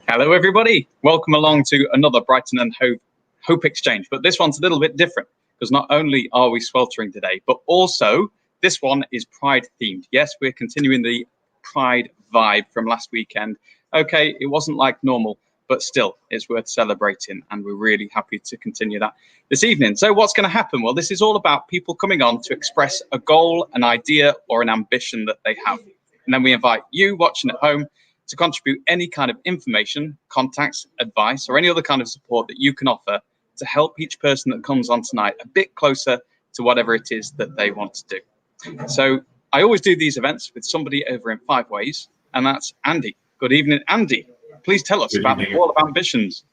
Hello, everybody. Welcome along to another Brighton and Hove Hope Exchange. But this one's a little bit different because not only are we sweltering today, but also this one is Pride themed. Yes, we're continuing the Pride vibe from last weekend. Okay, it wasn't like normal, but still, it's worth celebrating. And we're really happy to continue that this evening. So what's going to happen? Well, this is all about people coming on to express a goal, an idea, or an ambition that they have. And then we invite you watching at home to contribute any kind of information, contacts, advice, or any other kind of support that you can offer to help each person that comes on tonight a bit closer to whatever it is that they want to do. So I always do these events with somebody over in 5 ways, and that's Andy. Good evening, Andy. Please tell us about the Wall of Ambitions.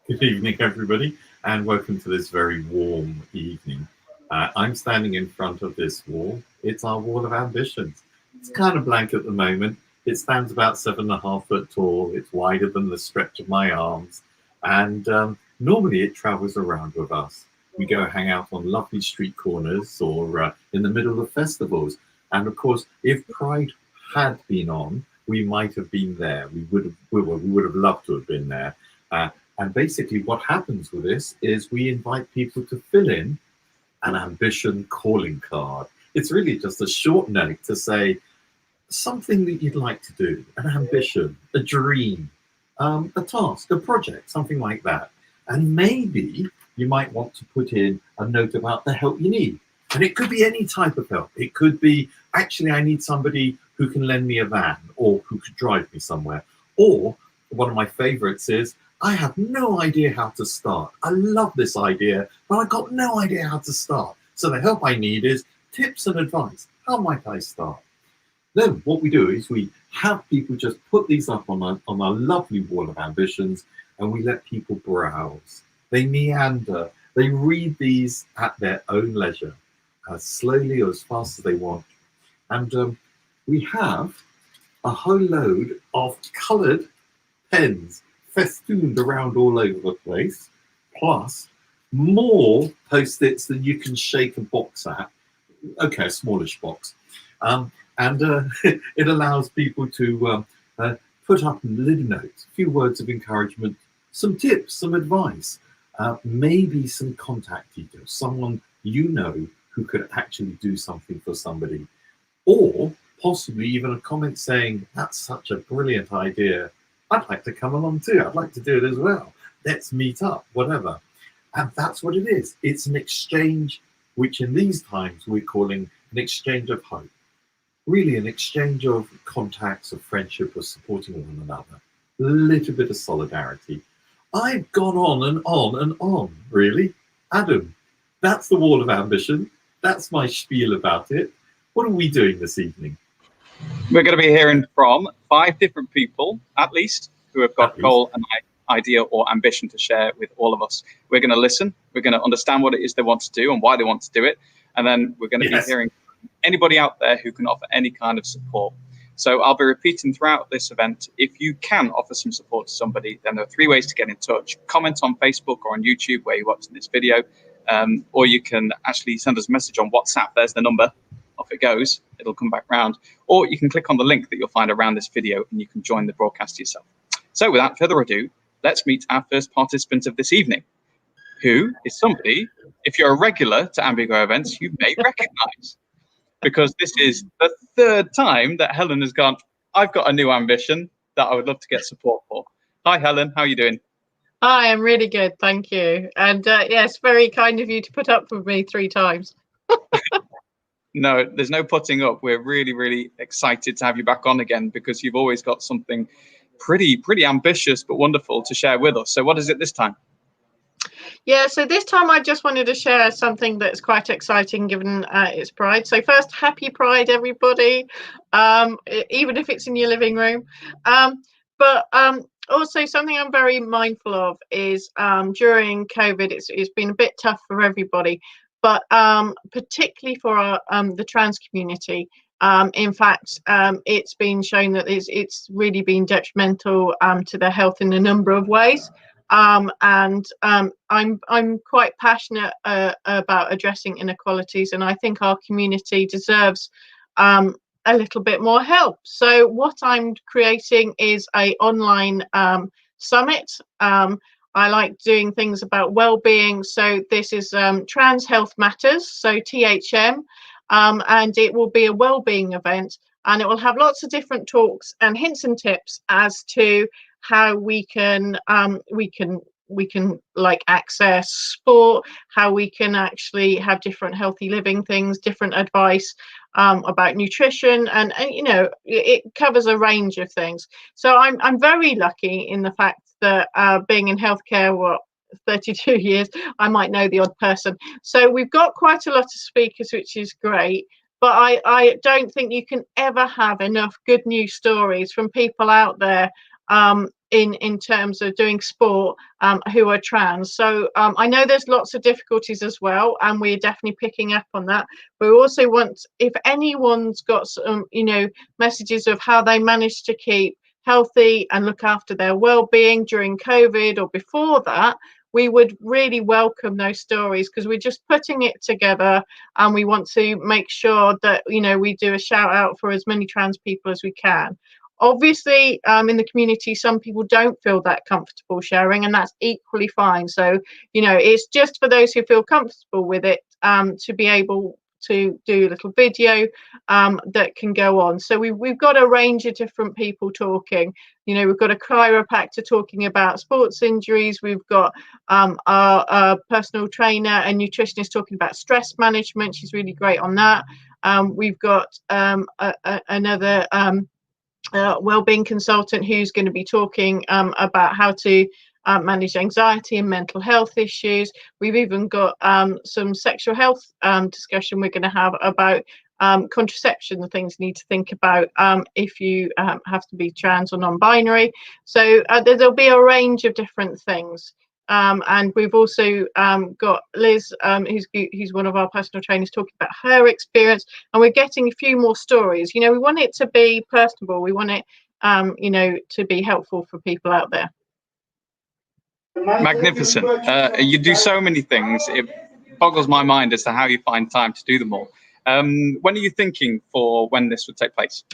Good evening, everybody, and welcome to this very warm evening. I'm standing in front of this wall. It's our Wall of Ambitions. It's kind of blank at the moment. It stands about 7.5 foot tall. It's wider than the stretch of my arms. And normally it travels around with us. We go hang out on lovely street corners or in the middle of festivals. And of course, if Pride had been on, we might have been there. We would have loved to have been there. And basically what happens with this is we invite people to fill in an ambition calling card. It's really just a short note to say, something that you'd like to do, an ambition, a dream, a task, a project, something like that. And maybe you might want to put in a note about the help you need. And it could be any type of help. It could be, actually, I need somebody who can lend me a van or who could drive me somewhere. Or one of my favorites is, I have no idea how to start. I love this idea, but I've got no idea how to start. So the help I need is tips and advice. How might I start? Then what we do is we have people just put these up on our lovely Wall of Ambitions, and we let people browse. They meander. They read these at their own leisure, as slowly or as fast as they want. And we have a whole load of coloured pens festooned around all over the place, plus more Post-its than you can shake a box at. Okay, a smallish box. And it allows people to put up little notes, a few words of encouragement, some tips, some advice, maybe some contact details, someone you know who could actually do something for somebody, or possibly even a comment saying, that's such a brilliant idea. I'd like to come along too. I'd like to do it as well. Let's meet up, whatever. And that's what it is. It's an exchange, which in these times we're calling an exchange of hope. Really an exchange of contacts, of friendship, of supporting one another. A little bit of solidarity. I've gone on and on and on, really. Adam, that's the Wall of Ambition. That's my spiel about it. What are we doing this evening? We're going to be hearing from 5 different people, at least, who have got goal and idea or ambition to share with all of us. We're going to listen. We're going to understand what it is they want to do and why they want to do it. And then we're going to be hearing anybody out there who can offer any kind of support. So I'll be repeating throughout this event, if you can offer some support to somebody, then there are 3 ways to get in touch. Comment on Facebook or on YouTube where you're watching this video, or you can actually send us a message on WhatsApp. There's the number. Off it goes. It'll come back round. Or you can click on the link that you'll find around this video and you can join the broadcast yourself. So without further ado, let's meet our first participant of this evening, who is somebody, if you're a regular to Ambigo events, you may recognize. Because this is the 3rd time that Helen has gone, I've got a new ambition that I would love to get support for. Hi, Helen. How are you doing? Hi, I'm really good. Thank you. And yes, very kind of you to put up with me 3 times. No, there's no putting up. We're really, really excited to have you back on again because you've always got something pretty ambitious but wonderful to share with us. So what is it this time? Yeah, so this time I just wanted to share something that's quite exciting given it's Pride. So first, happy Pride, everybody, even if it's in your living room. But also something I'm very mindful of is during COVID, it's been a bit tough for everybody, but particularly for our, the trans community. In fact, it's been shown that it's really been detrimental to their health in a number of ways. I'm quite passionate about addressing inequalities, and I think our community deserves a little bit more help. So what I'm creating is a online summit. I like doing things about well-being. So this is Trans Health Matters, so THM, and it will be a well-being event, and it will have lots of different talks and hints and tips as to how we can like access sport, how we can actually have different healthy living things, different advice about nutrition, and you know, it covers a range of things. So I'm very lucky in the fact that being in healthcare, what, 32 years, I might know the odd person. So we've got quite a lot of speakers, which is great. But I don't think you can ever have enough good news stories from people out there in terms of doing sport who are trans. So I know there's lots of difficulties as well, and we're definitely picking up on that. But we also want, if anyone's got some, you know, messages of how they managed to keep healthy and look after their well-being during COVID or before that, we would really welcome those stories, because we're just putting it together, and we want to make sure that, you know, we do a shout out for as many trans people as we can. Obviously, in the community, some people don't feel that comfortable sharing, and that's equally fine. So, you know, it's just for those who feel comfortable with it to be able to do a little video that can go on. So we've got a range of different people talking. You know, we've got a chiropractor talking about sports injuries. We've got our personal trainer and nutritionist talking about stress management. She's really great on that. We've got another wellbeing consultant who's going to be talking about how to manage anxiety and mental health issues. We've even got some sexual health discussion we're going to have about contraception, the things you need to think about if you have to be trans or non-binary. So there'll be a range of different things. And we've also got Liz, who's one of our personal trainers, talking about her experience, and we're getting a few more stories. You know, we want it to be personable. We want it, you know, to be helpful for people out there. Magnificent. You do so many things. It boggles my mind as to how you find time to do them all. When are you thinking for when this would take place?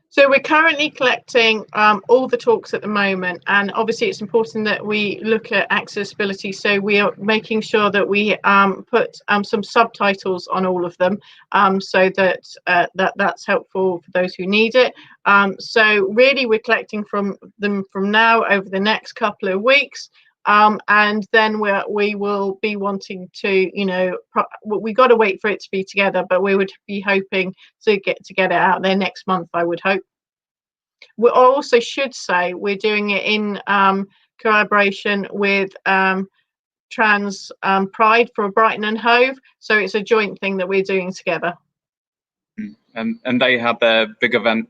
So we're currently collecting all the talks at the moment, and obviously it's important that we look at accessibility. So we are making sure that we put some subtitles on all of them, so that that's helpful for those who need it. So really, we're collecting from them from now over the next couple of weeks. And then we will be wanting to, you know, we got to wait for it to be together, but we would be hoping to get it out there next month, I would hope. We also should say we're doing it in collaboration with Trans Pride for Brighton and Hove, so it's a joint thing that we're doing together. And they had their big event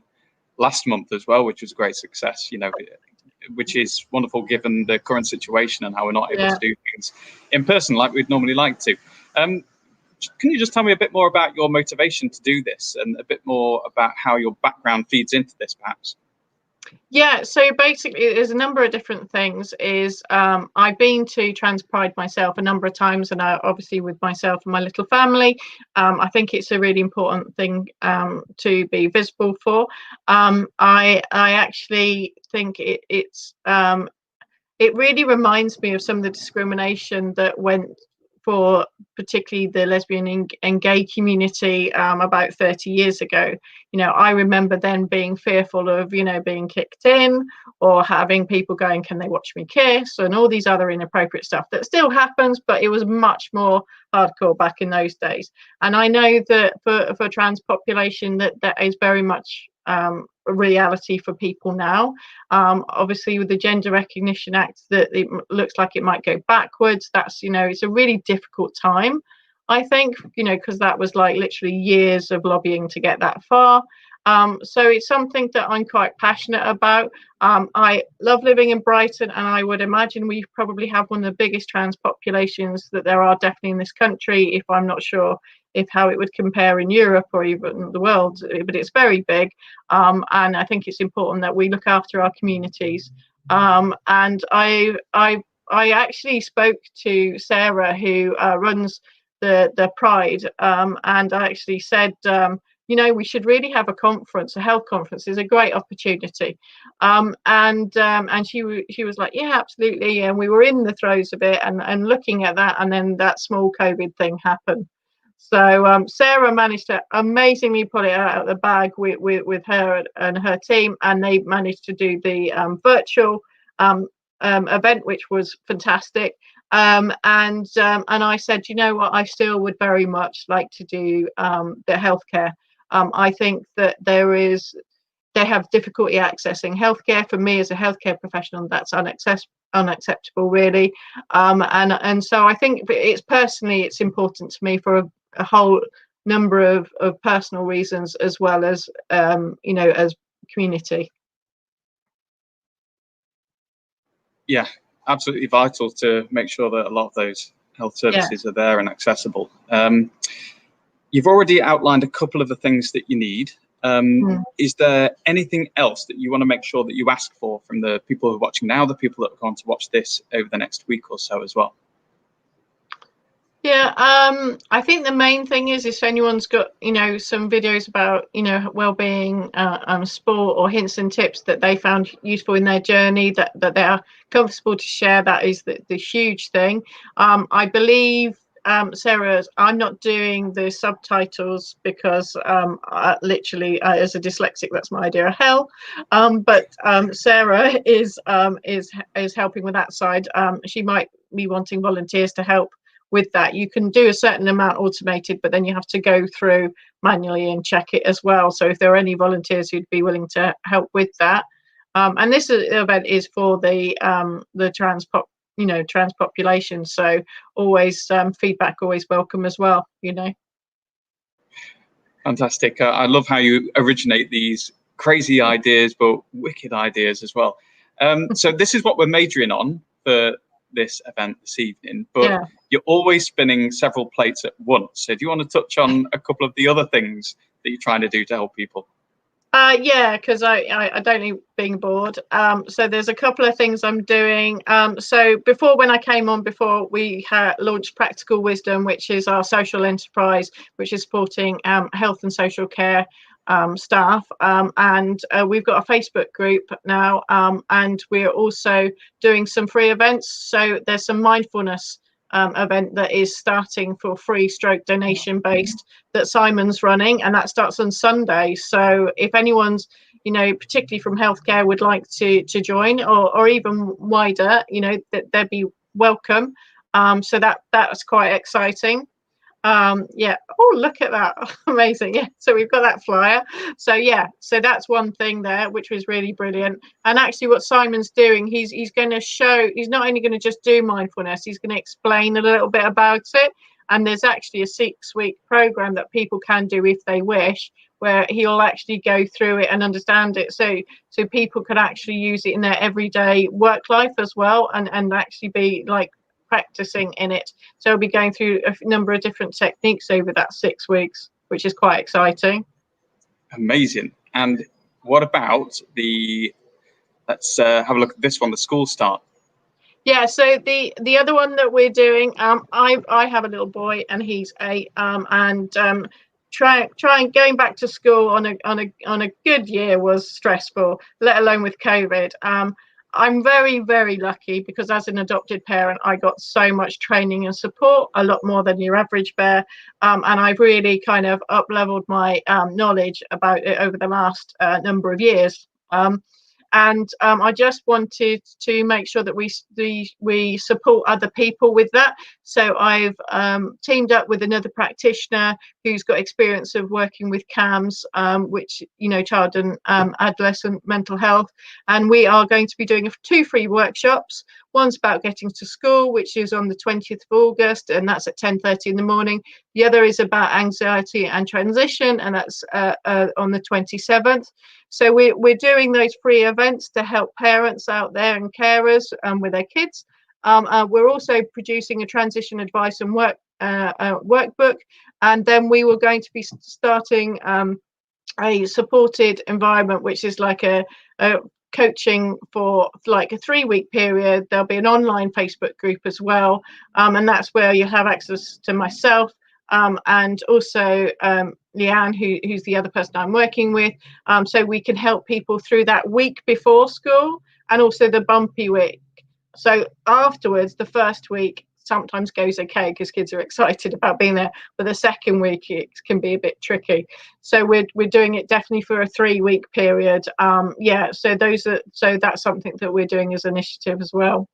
last month as well, which was a great success. You know, which is wonderful given the current situation and how we're not able to do things in person like we'd normally like to. Can you just tell me a bit more about your motivation to do this, and a bit more about how your background feeds into this, perhaps? Yeah, so basically there's a number of different things. I've been to Trans Pride myself a number of times, and obviously with myself and my little family. I think it's a really important thing to be visible for. I actually think it really reminds me of some of the discrimination that went for particularly the lesbian and gay community about 30 years ago. You know, I remember then being fearful of, you know, being kicked in, or having people going, can they watch me kiss, and all these other inappropriate stuff that still happens, but it was much more hardcore back in those days. And I know that for trans population that is very much a reality for people now. Obviously with the Gender Recognition Act, that it looks like it might go backwards. That's, you know, it's a really difficult time, I think, you know, because that was like literally years of lobbying to get that far. So it's something that I'm quite passionate about. I love living in Brighton, and I would imagine we probably have one of the biggest trans populations that there are definitely in this country, if I'm not sure if how it would compare in Europe or even the world, but it's very big. And I think it's important that we look after our communities. And I actually spoke to Sarah, who runs the Pride, and I actually said, you know, we should really have a conference. A health conference is a great opportunity. And she was like, yeah, absolutely. And we were in the throes of it and looking at that, and then that small COVID thing happened. So Sarah managed to amazingly pull it out of the bag with her and her team, and they managed to do the virtual event, which was fantastic. And I said, you know what, I still would very much like to do the healthcare. I think that they have difficulty accessing healthcare. For me as a healthcare professional, that's unacceptable, really. And so I think it's important to me for a whole number of personal reasons, as well as you know, as community. Yeah, absolutely vital to make sure that a lot of those health services are there and accessible. You've already outlined a couple of the things that you need. Is there anything else that you want to make sure that you ask for from the people who are watching now, the people that are going to watch this over the next week or so as well? Yeah, I think the main thing is if anyone's got, you know, some videos about, you know, well-being, sport, or hints and tips that they found useful in their journey, that they are comfortable to share, that is the huge thing. I believe, Sarah, I'm not doing the subtitles because literally as a dyslexic, that's my idea of hell. But Sarah is helping with that side. She might be wanting volunteers to help with that. You can do a certain amount automated, but then you have to go through manually and check it as well. So if there are any volunteers who'd be willing to help with that, and this event is for the trans population, so always feedback always welcome as well, you know. Fantastic. I love how you originate these crazy ideas, but wicked ideas as well. So this is what we're majoring on for this event this evening, but you're always spinning several plates at once. So do you want to touch on a couple of the other things that you're trying to do to help people? Yeah, because I don't need being bored. So there's a couple of things I'm doing. So when I came on, before we launched Practical Wisdom, which is our social enterprise, which is supporting health and social care staff, and we've got a Facebook group now, and we're also doing some free events. So there's some mindfulness event that is starting for free stroke donation based, that Simon's running, and that starts on Sunday. So if anyone's, you know, particularly from healthcare, would like to join, or even wider, you know, that they'd be welcome. So that's quite exciting. Yeah, oh, look at that. Amazing. Yeah, so we've got that flyer. So yeah, so that's one thing there, which was really brilliant. And actually what Simon's doing, he's going to show, he's not only going to just do mindfulness, he's going to explain a little bit about it. And there's actually a 6-week program that people can do if they wish, where he'll actually go through it and understand it, so people could actually use it in their everyday work life as well, and actually be like practicing in it. So I'll be going through a number of different techniques over that 6 weeks, which is quite exciting. Amazing. And what about let's have a look at this one, the school start? Yeah, so the other one that we're doing, I have a little boy and he's 8, and trying going back to school on a good year was stressful, let alone with COVID. I'm very, very lucky because as an adopted parent, I got so much training and support, a lot more than your average bear. And I've really kind of up-leveled my knowledge about it over the last number of years. And I just wanted to make sure that we support other people with that. So I've teamed up with another practitioner who's got experience of working with CAMS, which, you know, child and adolescent mental health. And we are going to be doing 2 free workshops. One's about getting to school, which is on the 20th of August, and that's at 10:30 in the morning. The other is about anxiety and transition, and that's on the 27th. So we're doing those free events to help parents out there and carers with their kids. We're also producing a transition advice and workbook, and then we were going to be starting a supported environment, which is like a coaching for like a 3-week period. There'll be an online Facebook group as well, and that's where you have access to myself, and also Leanne, who's the other person I'm working with, so we can help people through that week before school and also the bumpy week. So afterwards, the first week sometimes goes okay because kids are excited about being there, but the second week it can be a bit tricky. So we're doing it definitely for a 3-week period. Yeah, so that's something that we're doing as an initiative as well.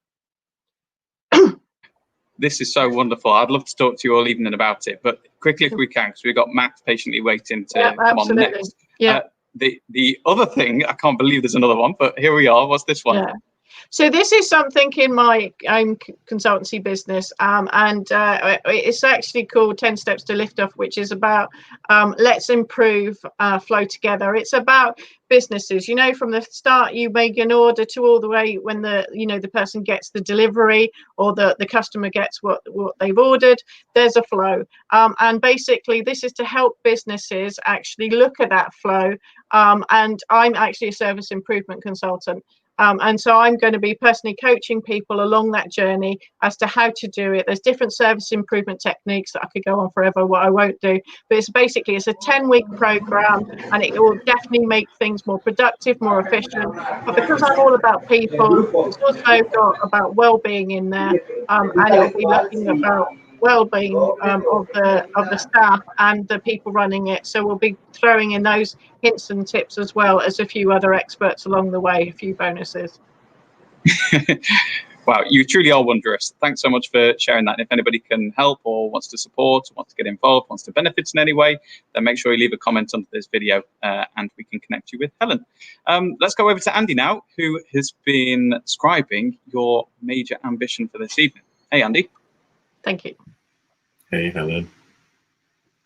This is so wonderful. I'd love to talk to you all evening about it, but quickly if we can, because we've got Matt patiently waiting to come on next. Yeah. The other thing, I can't believe there's another one, but here we are. What's this one? Yeah. So this is something in my own consultancy business, and it's actually called 10 Steps to Lift Off, which is about let's improve flow together. It's about businesses, you know, from the start you make an order to all the way when the person gets the delivery or the customer gets what they've ordered. There's a flow, and basically this is to help businesses actually look at that flow. And I'm actually a service improvement consultant. And so I'm going to be personally coaching people along that journey as to how to do it. There's different service improvement techniques that I could go on forever, what I won't do. But it's a 10-week program, and it will definitely make things more productive, more efficient. But because I'm all about people, it's also got about well-being in there, and it'll be looking about well-being of the staff and the people running it. So we'll be throwing in those hints and tips as well as a few other experts along the way, a few bonuses. Wow, you truly are wondrous. Thanks so much for sharing that. And if anybody can help or wants to support, wants to get involved, wants to benefit in any way, then make sure you leave a comment under this video and we can connect you with Helen. Let's go over to Andy now, who has been scribing your major ambition for this evening. Hey, Andy. Thank you. Hey, Helen.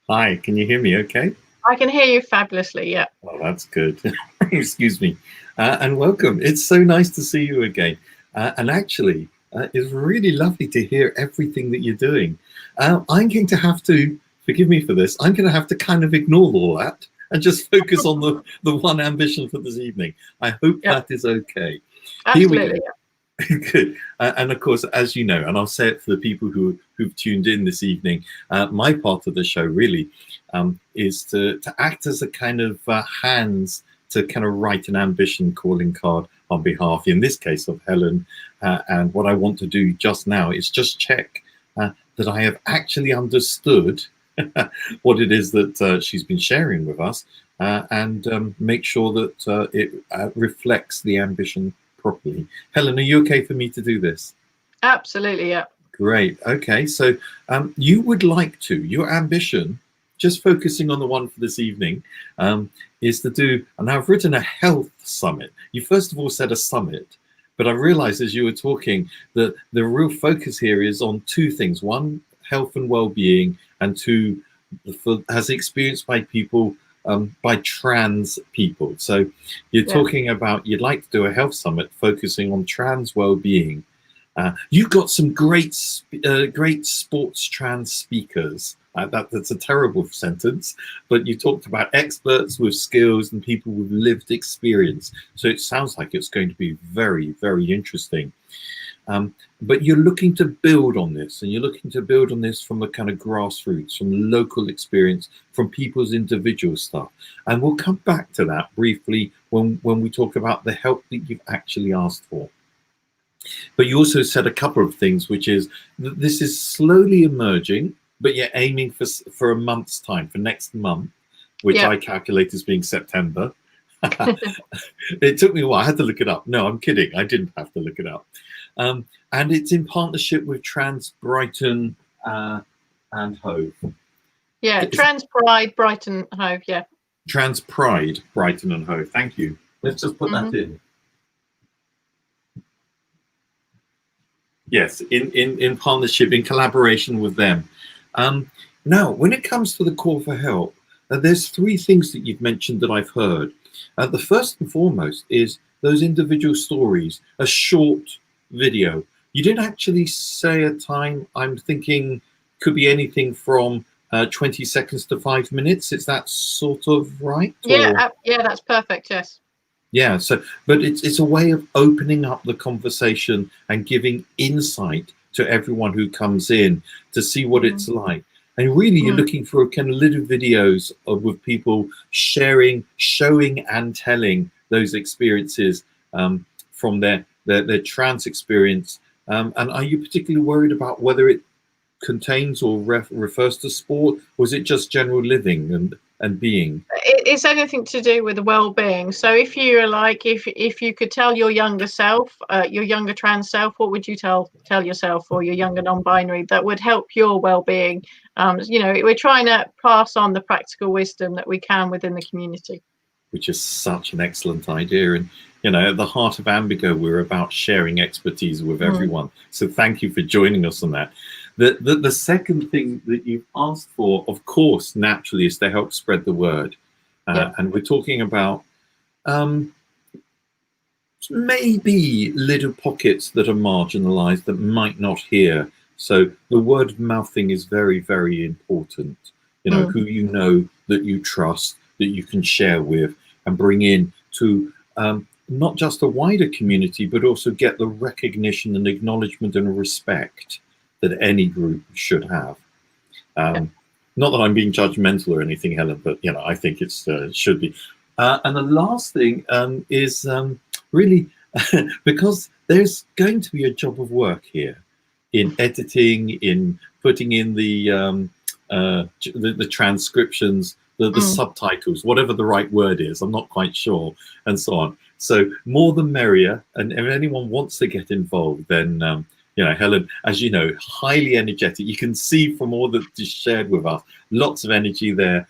Hi, can you hear me okay? I can hear you fabulously, yeah. Oh, that's good. Excuse me. And welcome. It's so nice to see you again. And actually, it's really lovely to hear everything that you're doing. I'm going to have to, forgive me for this, I'm going to have to kind of ignore all that and just focus on the one ambition for this evening. I hope that is okay. Absolutely. Here we go. Good. And of course, as you know, and I'll say it for the people who've tuned in this evening, my part of the show really is to act as a kind of hands to kind of write an ambition calling card on behalf, in this case, of Helen. And what I want to do just now is just check that I have actually understood what it is that she's been sharing with us, and make sure that it reflects the ambition properly. Helen, are you okay for me to do this? Absolutely, yeah. Great. Okay, so you would like to, your ambition, just focusing on the one for this evening, is to do, and I've written a health summit. You first of all said a summit, but I realized as you were talking that the real focus here is on two things. One, health and well-being, and two, as experienced by people, by trans people. So you're talking about you'd like to do a health summit focusing on trans well-being. You've got some great sports trans speakers. That's a terrible sentence, but you talked about experts with skills and people with lived experience. So it sounds like it's going to be very, very interesting. But you're looking to build on this, and you're looking to build on this from a kind of grassroots, from local experience, from people's individual stuff. And we'll come back to that briefly when we talk about the help that you've actually asked for. But you also said a couple of things, which is that this is slowly emerging, but you're aiming for a month's time, for next month, which I calculate as being September. It took me a while. I had to look it up. No, I'm kidding. I didn't have to look it up. And it's in partnership with Trans Brighton and Hove. Yeah, Trans Pride, Brighton, Hove, yeah. Trans Pride, Brighton and Hove. Thank you. Let's just put that in. Yes, in partnership, in collaboration with them. Now, when it comes to the call for help, there's three things that you've mentioned that I've heard. The first and foremost is those individual stories, a short video. You didn't actually say a time. I'm thinking could be anything from 20 seconds to 5 minutes. Is that sort of right? Yeah, yeah, that's perfect. Yes. Yeah. So, but it's a way of opening up the conversation and giving insight to everyone who comes in to see what it's like. And really, you're looking for kind of little videos with people sharing, showing and telling those experiences from their trans experience. And are you particularly worried about whether it contains or refers to sport, or is it just general living and being? It's anything to do with the well-being. So if you're like, if you could tell your younger self, your younger trans self, what would you tell yourself, or your younger non-binary, that would help your well-being? You know, we're trying to pass on the practical wisdom that we can within the community, which is such an excellent idea. And you know, at the heart of Ambigo, we're about sharing expertise with everyone. So thank you for joining us on that. The second thing that you've asked for, of course, naturally, is to help spread the word. And we're talking about maybe little pockets that are marginalized that might not hear. So the word of mouth thing is very, very important. You know, who you know that you trust, that you can share with and bring in to not just a wider community, but also get the recognition and acknowledgement and respect that any group should have. Not that I'm being judgmental or anything, Helen, but you know, I think it should be. And the last thing is really because there's going to be a job of work here in editing, in putting in the transcriptions, the subtitles, whatever the right word is, I'm not quite sure, and so on. So more the merrier. And if anyone wants to get involved, then you know, Helen, as you know, highly energetic. You can see from all that is shared with us, lots of energy there.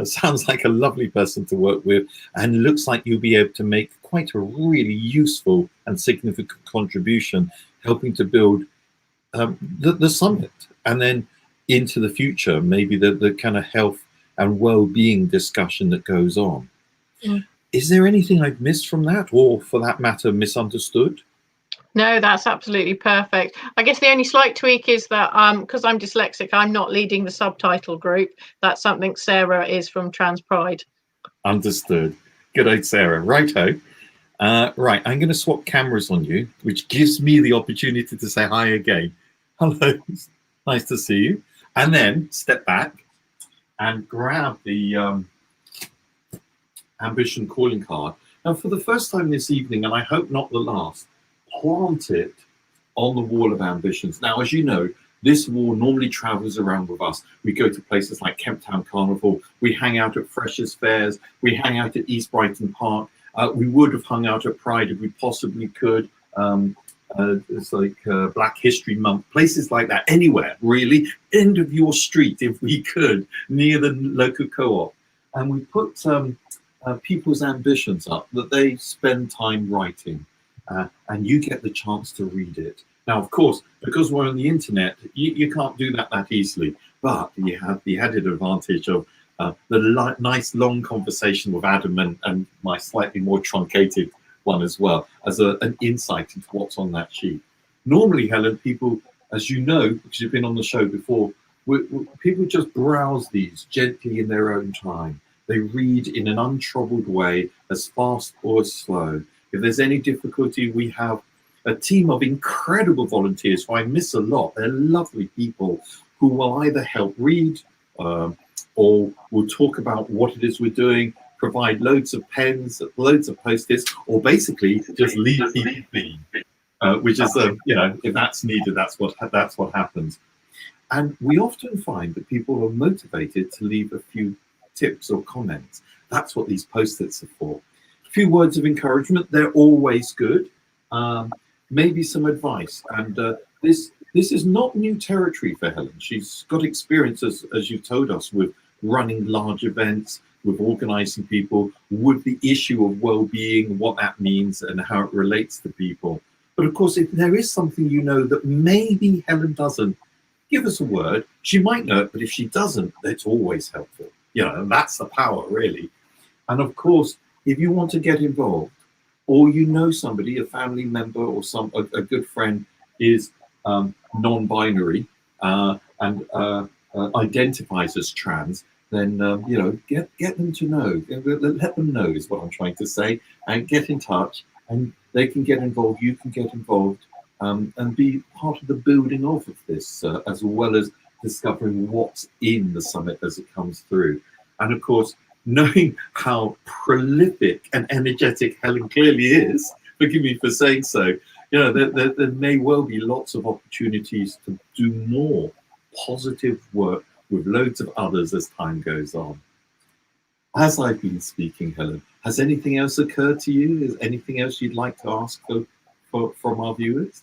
Sounds like a lovely person to work with, and looks like you'll be able to make quite a really useful and significant contribution, helping to build the summit, and then into the future, maybe the kind of health and well-being discussion that goes on. Is there anything I've missed from that, or for that matter, misunderstood? No, that's absolutely perfect. I guess the only slight tweak is that because I'm dyslexic, I'm not leading the subtitle group. That's something Sarah is from Trans Pride. Understood. Good old Sarah. Righto. Right, I'm going to swap cameras on you, which gives me the opportunity to say hi again. Hello, nice to see you. And then step back and grab the ambition calling card. Now, for the first time this evening, and I hope not the last, plant it on the wall of ambitions. Now, as you know, this wall normally travels around with us. We go to places like Kemp Town Carnival. We hang out at Freshers' Fairs. We hang out at East Brighton Park. We would have hung out at Pride if we possibly could. It's like Black History Month, places like that, anywhere really, end of your street if we could, near the local co-op. And we put people's ambitions up that they spend time writing, and you get the chance to read it. Now, of course, because we're on the internet, you can't do that easily, but you have the added advantage of the nice long conversation with Adam and my slightly more truncated one as well, as an insight into what's on that sheet. Normally, Helen, people, as you know, because you've been on the show before, people just browse these gently in their own time. They read in an untroubled way, as fast or as slow. If there's any difficulty, we have a team of incredible volunteers who I miss a lot. They're lovely people who will either help read or we'll talk about what it is we're doing, provide loads of pens, loads of Post-its, or basically just leave people be, which is, you know, if that's needed, that's what happens. And we often find that people are motivated to leave a few tips or comments. That's what these Post-its are for. A few words of encouragement, they're always good. Maybe some advice. And this is not new territory for Helen. She's got experience, as you've told us, with running large events, with organizing people, with the issue of well-being, what that means and how it relates to people. But of course, if there is something you know that maybe Helen doesn't, give us a word. She might know it, but if she doesn't, it's always helpful. You know, and that's the power, really. And of course, if you want to get involved, or you know somebody, a family member or a good friend is non-binary and identifies as trans, then you know, get them to know. Let them know is what I'm trying to say, and get in touch, and they can get involved. You can get involved and be part of the building of this, as well as discovering what's in the summit as it comes through. And of course, knowing how prolific and energetic Helen clearly is, forgive me for saying so, you know, there may well be lots of opportunities to do more positive work with loads of others as time goes on. As I've been speaking, Helen, has anything else occurred to you? Is anything else you'd like to ask from our viewers?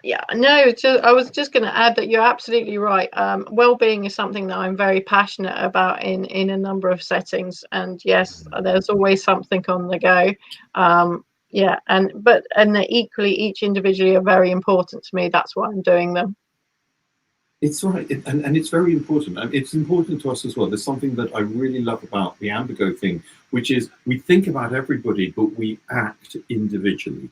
Yeah, no, I was just going to add that you're absolutely right. Well-being is something that I'm very passionate about in a number of settings, and yes, there's always something on the go. Yeah, and equally, each individually are very important to me. That's why I'm doing them. It's right, and it's very important. And it's important to us as well. There's something that I really love about the Ambigo thing, which is we think about everybody, but we act individually.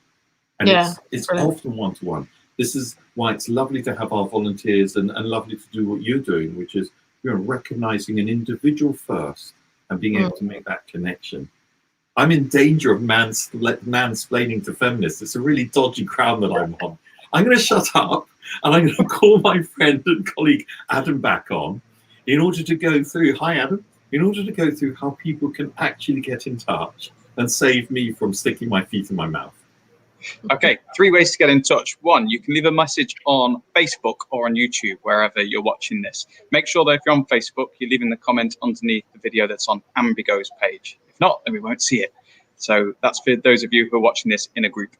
And yeah, it's often one-to-one. This is why it's lovely to have our volunteers and lovely to do what you're doing, which is, you know, recognizing an individual first and being able to make that connection. I'm in danger of mansplaining to feminists. It's a really dodgy ground that I'm on. I'm going to shut up and I'm going to call my friend and colleague Adam back on in order to go through, hi Adam, in order to go through how people can actually get in touch and save me from sticking my feet in my mouth. Okay, 3 ways to get in touch. 1, you can leave a message on Facebook or on YouTube, wherever you're watching this. Make sure that if you're on Facebook, you're leaving the comment underneath the video that's on Ambigo's page. If not, then we won't see it. So that's for those of you who are watching this in a group.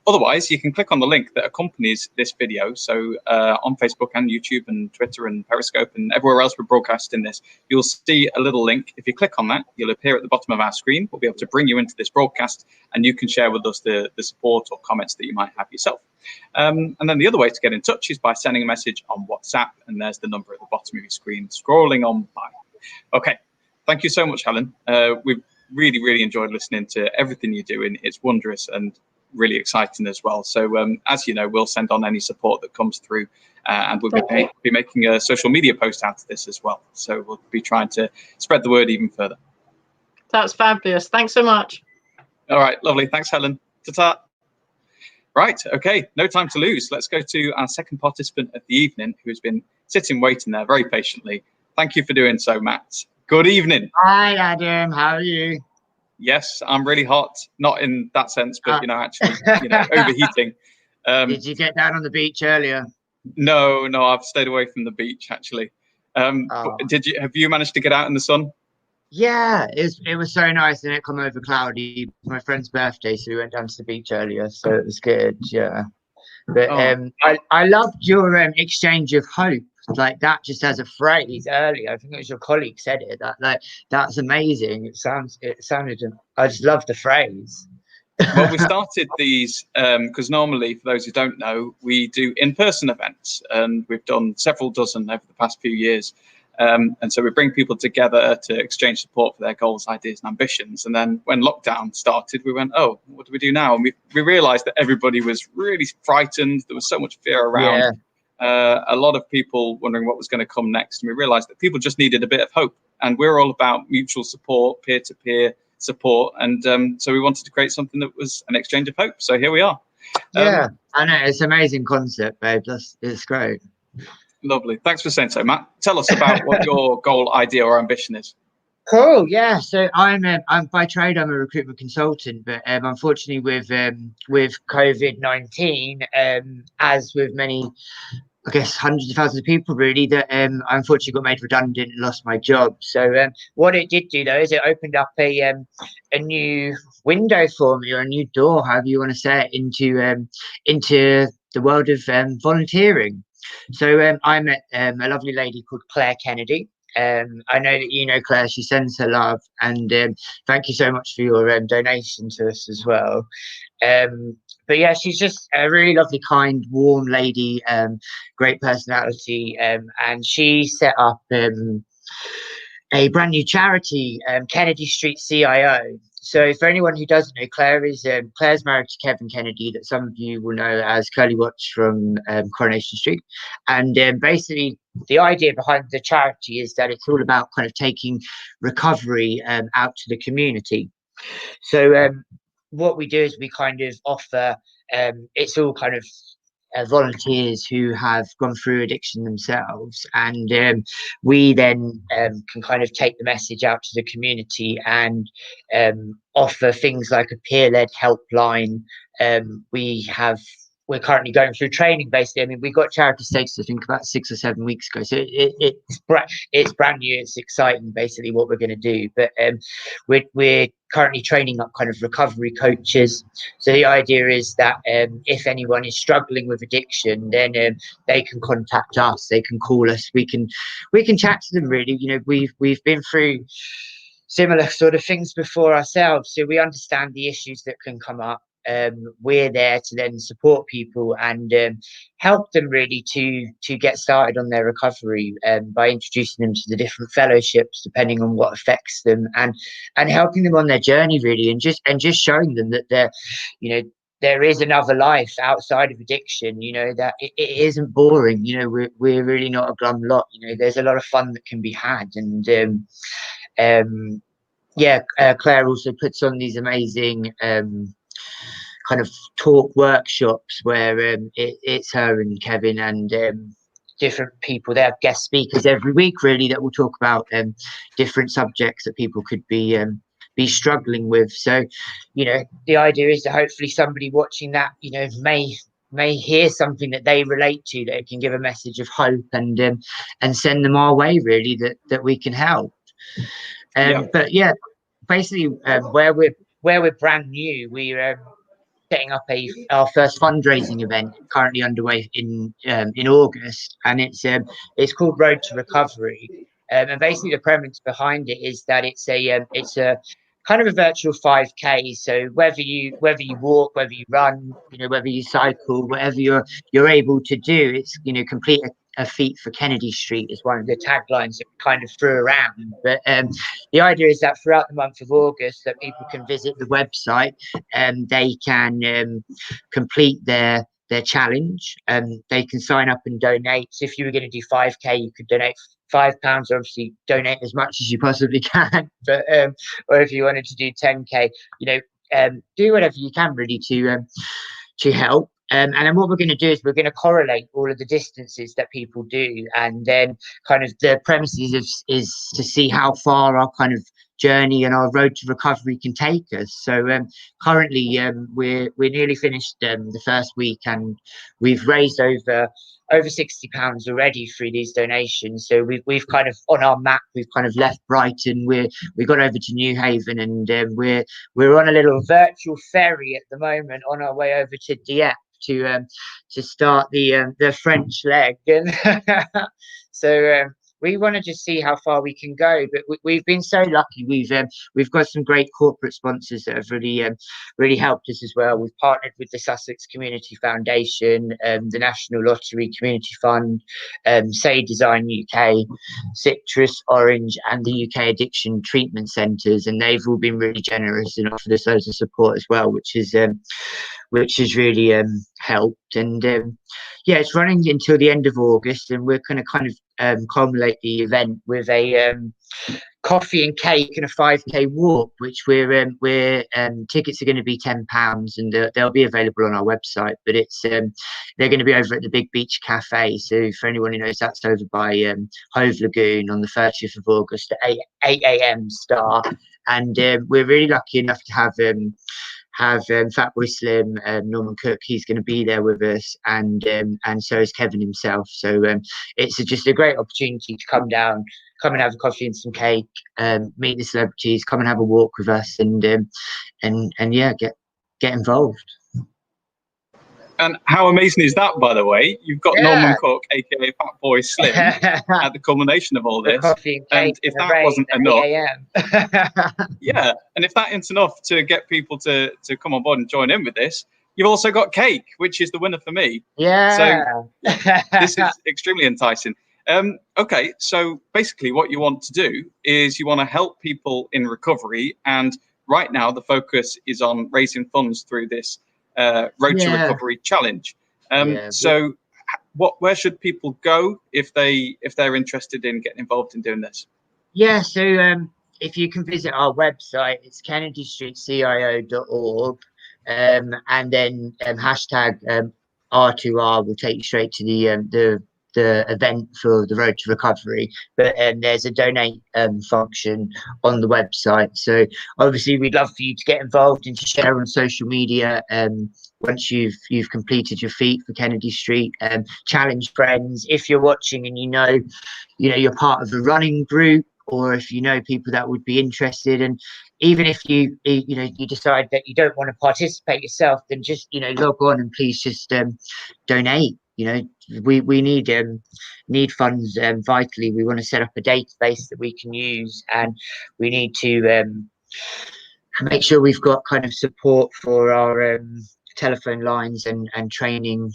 Otherwise, you can click on the link that accompanies this video. So on Facebook and YouTube and Twitter and Periscope and everywhere else we're broadcasting this, you'll see a little link. If you click on that, you'll appear at the bottom of our screen. We'll be able to bring you into this broadcast and you can share with us the support or comments that you might have yourself. And then the other way to get in touch is by sending a message on WhatsApp, and there's the number at the bottom of your screen scrolling on by. Okay, thank you so much, Helen. We've really enjoyed listening to everything you're doing. It's wondrous and really exciting as well. So as you know, we'll send on any support that comes through, and we'll be making a social media post out of this as well. So we'll be trying to spread the word even further. That's fabulous. Thanks so much. All right, lovely. Thanks, Helen. Ta-ta. Right, okay, no time to lose. Let's go to our second participant of the evening, who's been sitting waiting there very patiently. Thank you for doing so, Matt. Good evening. Hi, Adam. How are you? Yes, I'm really hot. Not in that sense, but you know, actually, you know, overheating. Did you get down on the beach earlier? No, I've stayed away from the beach actually. Have you managed to get out in the sun? Yeah, it was so nice, and it come over cloudy. It was my friend's birthday, so we went down to the beach earlier, so it was good. Yeah, but I loved your exchange of hope. Like that, just as a phrase earlier, I think it was your colleague said it. That's amazing. It sounded. I just love the phrase. Well, we started these because normally, for those who don't know, we do in-person events, and we've done several dozen over the past few years. And so we bring people together to exchange support for their goals, ideas, and ambitions. And then when lockdown started, we went, oh, what do we do now? And we realized that everybody was really frightened. There was so much fear around. Yeah. A lot of people wondering what was going to come next. And we realized that people just needed a bit of hope. And we're all about mutual support, peer-to-peer support. And so we wanted to create something that was an exchange of hope. So here we are. Yeah, I know. It's an amazing concept, babe. It's great. Lovely. Thanks for saying so, Matt. Tell us about what your goal, idea, or ambition is. Cool. Yeah. So I'm by trade, I'm a recruitment consultant, but unfortunately with COVID-19, as with many, I guess hundreds of thousands of people really, that I unfortunately got made redundant and lost my job. So what it did do though is it opened up a new window for me, or a new door, however you want to say it, into the world of volunteering. So I met a lovely lady called Claire Kennedy. I know that you know Claire. She sends her love, and thank you so much for your donation to us as well. But yeah, she's just a really lovely, kind, warm lady, great personality, and she set up a brand new charity, Kennedy Street CIO. So for anyone who doesn't know, Claire's married to Kevin Kennedy, that some of you will know as Curly Watch from Coronation Street. And basically the idea behind the charity is that it's all about kind of taking recovery out to the community. So what we do is we kind of offer, it's all kind of volunteers who have gone through addiction themselves, and we then can kind of take the message out to the community and offer things like a peer-led helpline. We're currently going through training, basically. I mean, we got charity status, I think, about 6 or 7 weeks ago. So it's brand new. It's exciting, basically, what we're going to do. But we're currently training up kind of recovery coaches. So the idea is that if anyone is struggling with addiction, then they can contact us. They can call us. We can chat to them. Really, we've been through similar sort of things before ourselves, so we understand the issues that can come up. We're there to then support people and help them really to get started on their recovery by introducing them to the different fellowships depending on what affects them, and helping them on their journey really, and just showing them that there is another life outside of addiction, that it isn't boring. We're really not a glum lot. There's a lot of fun that can be had. And Claire also puts on these amazing kind of talk workshops where it's her and Kevin and different people. They have guest speakers every week, really, that will talk about different subjects that people could be struggling with. So, the idea is that hopefully somebody watching that, may hear something that they relate to, that it can give a message of hope and send them our way, really, that we can help. But yeah, basically, where we're brand new, we're setting up our first fundraising event currently underway in August, and it's called Road to Recovery. And basically the premise behind it is that it's a kind of a virtual 5K. So whether you walk, whether you run, whether you cycle, whatever you're able to do, it's complete a feat for Kennedy Street is one of the taglines that we kind of threw around. But the idea is that throughout the month of August, that people can visit the website and they can complete their challenge. They can sign up and donate. So if you were going to do 5K, you could donate £5. Obviously, donate as much as you possibly can. But or if you wanted to do 10K, do whatever you can really to help. And then what we're going to do is we're going to correlate all of the distances that people do, and then kind of the premises is to see how far our kind of journey and our road to recovery can take us. So currently we're nearly finished the first week, and we've raised over £60 already through these donations. So we've kind of on our map, we've kind of left Brighton, we got over to New Haven, and we're on a little virtual ferry at the moment on our way over to Dieppe to start the French leg. And so we want to just see how far we can go, but we've been so lucky. We've got some great corporate sponsors that have really helped us as well. We've partnered with the Sussex Community Foundation, the National Lottery Community Fund, Say Design UK, Citrus Orange, and the UK Addiction Treatment Centres, and they've all been really generous and offered us loads of support as well, which has really helped. And it's running until the end of August, and we're going to kind of culminate the event with a coffee and cake and a 5K walk, which we're tickets are going to be £10, and they'll be available on our website. But it's they're going to be over at the Big Beach Cafe. So for anyone who knows, that's over by Hove Lagoon on the 30th of August at 8 a.m. start. And we're really lucky enough to have Fatboy Slim, Norman Cook. He's going to be there with us, and so is Kevin himself. So it's just a great opportunity to come and have a coffee and some cake, meet the celebrities, come and have a walk with us, and get involved. And how amazing is that, by the way? You've got Norman Cook, aka Fatboy Slim, at the culmination of all this. And if that wasn't enough, and if that isn't enough to get people to come on board and join in with this, you've also got cake, which is the winner for me. So this is extremely enticing. Okay, so basically what you want to do is you want to help people in recovery, and right now the focus is on raising funds through this Road to Recovery challenge. So where should people go if they're interested in getting involved in doing this? So if you can visit our website, it's kennedystreetcio.org, and then hashtag R2R will take you straight to the event for the Road to Recovery, but there's a donate function on the website. So obviously we'd love for you to get involved and to share on social media once you've completed your feat for Kennedy Street. Challenge friends if you're watching and you know you're part of a running group, or if you know people that would be interested. And even if you decide that you don't want to participate yourself, then just log on and please just donate. We need funds vitally. We want to set up a database that we can use, and we need to make sure we've got kind of support for our telephone lines and training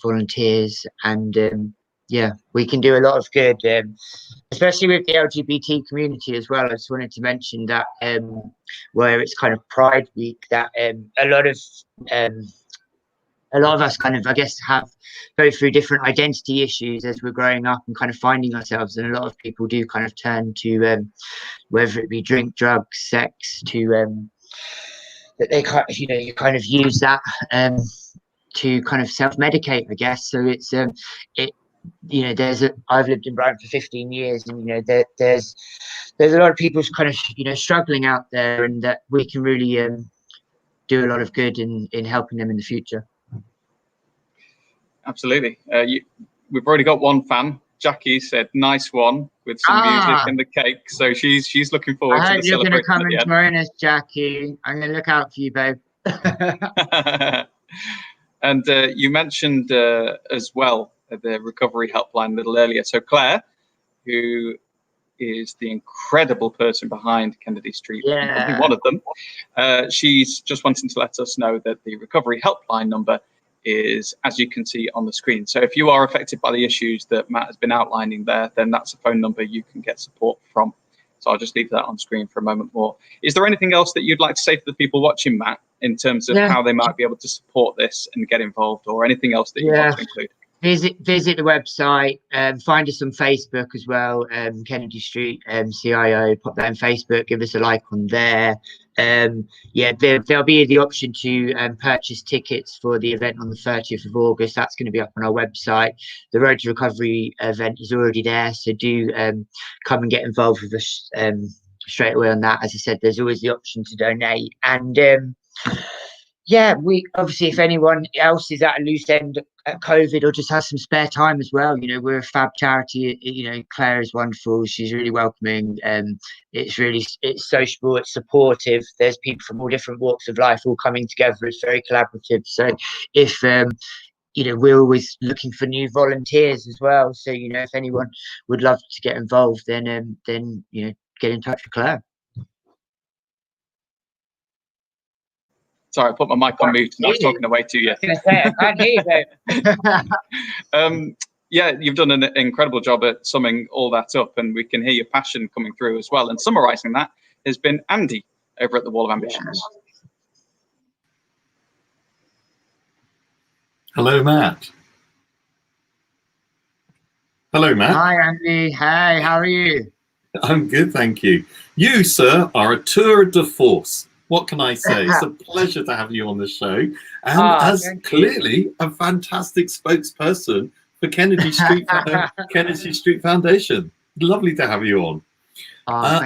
volunteers. And we can do a lot of good, especially with the LGBT community as well. I just wanted to mention that where it's kind of Pride Week, that a lot of us kind of, I guess, go through different identity issues as we're growing up and kind of finding ourselves. And a lot of people do kind of turn to whether it be drink, drugs, sex, to that they kind of, you kind of use that to kind of self-medicate, I guess. So it's I've lived in Brighton for 15 years, and there's a lot of people kind of struggling out there, and that we can really do a lot of good in helping them in the future. Absolutely. We've already got one fan. Jackie said, "Nice one," with some music and the cake. So she's looking forward to the celebration. You're going to come and join us, Jackie. I'm going to look out for you, babe. And you mentioned as well the recovery helpline a little earlier. So Claire, who is the incredible person behind Kennedy Street, probably one of them, she's just wanting to let us know that the recovery helpline number is, as you can see on the screen. So if you are affected by the issues that Matt has been outlining there, then that's a phone number you can get support from. So I'll just leave that on screen for a moment more. Is there anything else that you'd like to say to the people watching, Matt, in terms of how they might be able to support this and get involved, or anything else that you want to include? Visit the website, find us on Facebook as well, Kennedy Street CIO, pop that on Facebook, give us a like on there. There'll be the option to purchase tickets for the event on the 30th of August. That's going to be up on our website. The Road to Recovery event is already there, so do come and get involved with us straight away on that. As I said, there's always the option to donate. And we obviously, if anyone else is at a loose end at COVID or just has some spare time as well, we're a fab charity. Claire is wonderful. She's really welcoming. It's sociable, it's supportive. There's people from all different walks of life all coming together. It's very collaborative. So if we're always looking for new volunteers as well. So if anyone would love to get involved, then get in touch with Claire. Sorry, I put my mic on mute and I was talking away to you. I was going to say, I can't hear you. You've done an incredible job at summing all that up, and we can hear your passion coming through as well. And summarising that has been Andy over at the Wall of Ambitions. Hello, Matt. Hello, Matt. Hi, Andy. Hey, how are you? I'm good, thank you. You, sir, are a tour de force. What can I say? It's a pleasure to have you on the show, and as clearly a fantastic spokesperson for Kennedy Street Kennedy Street Foundation. Lovely to have you on.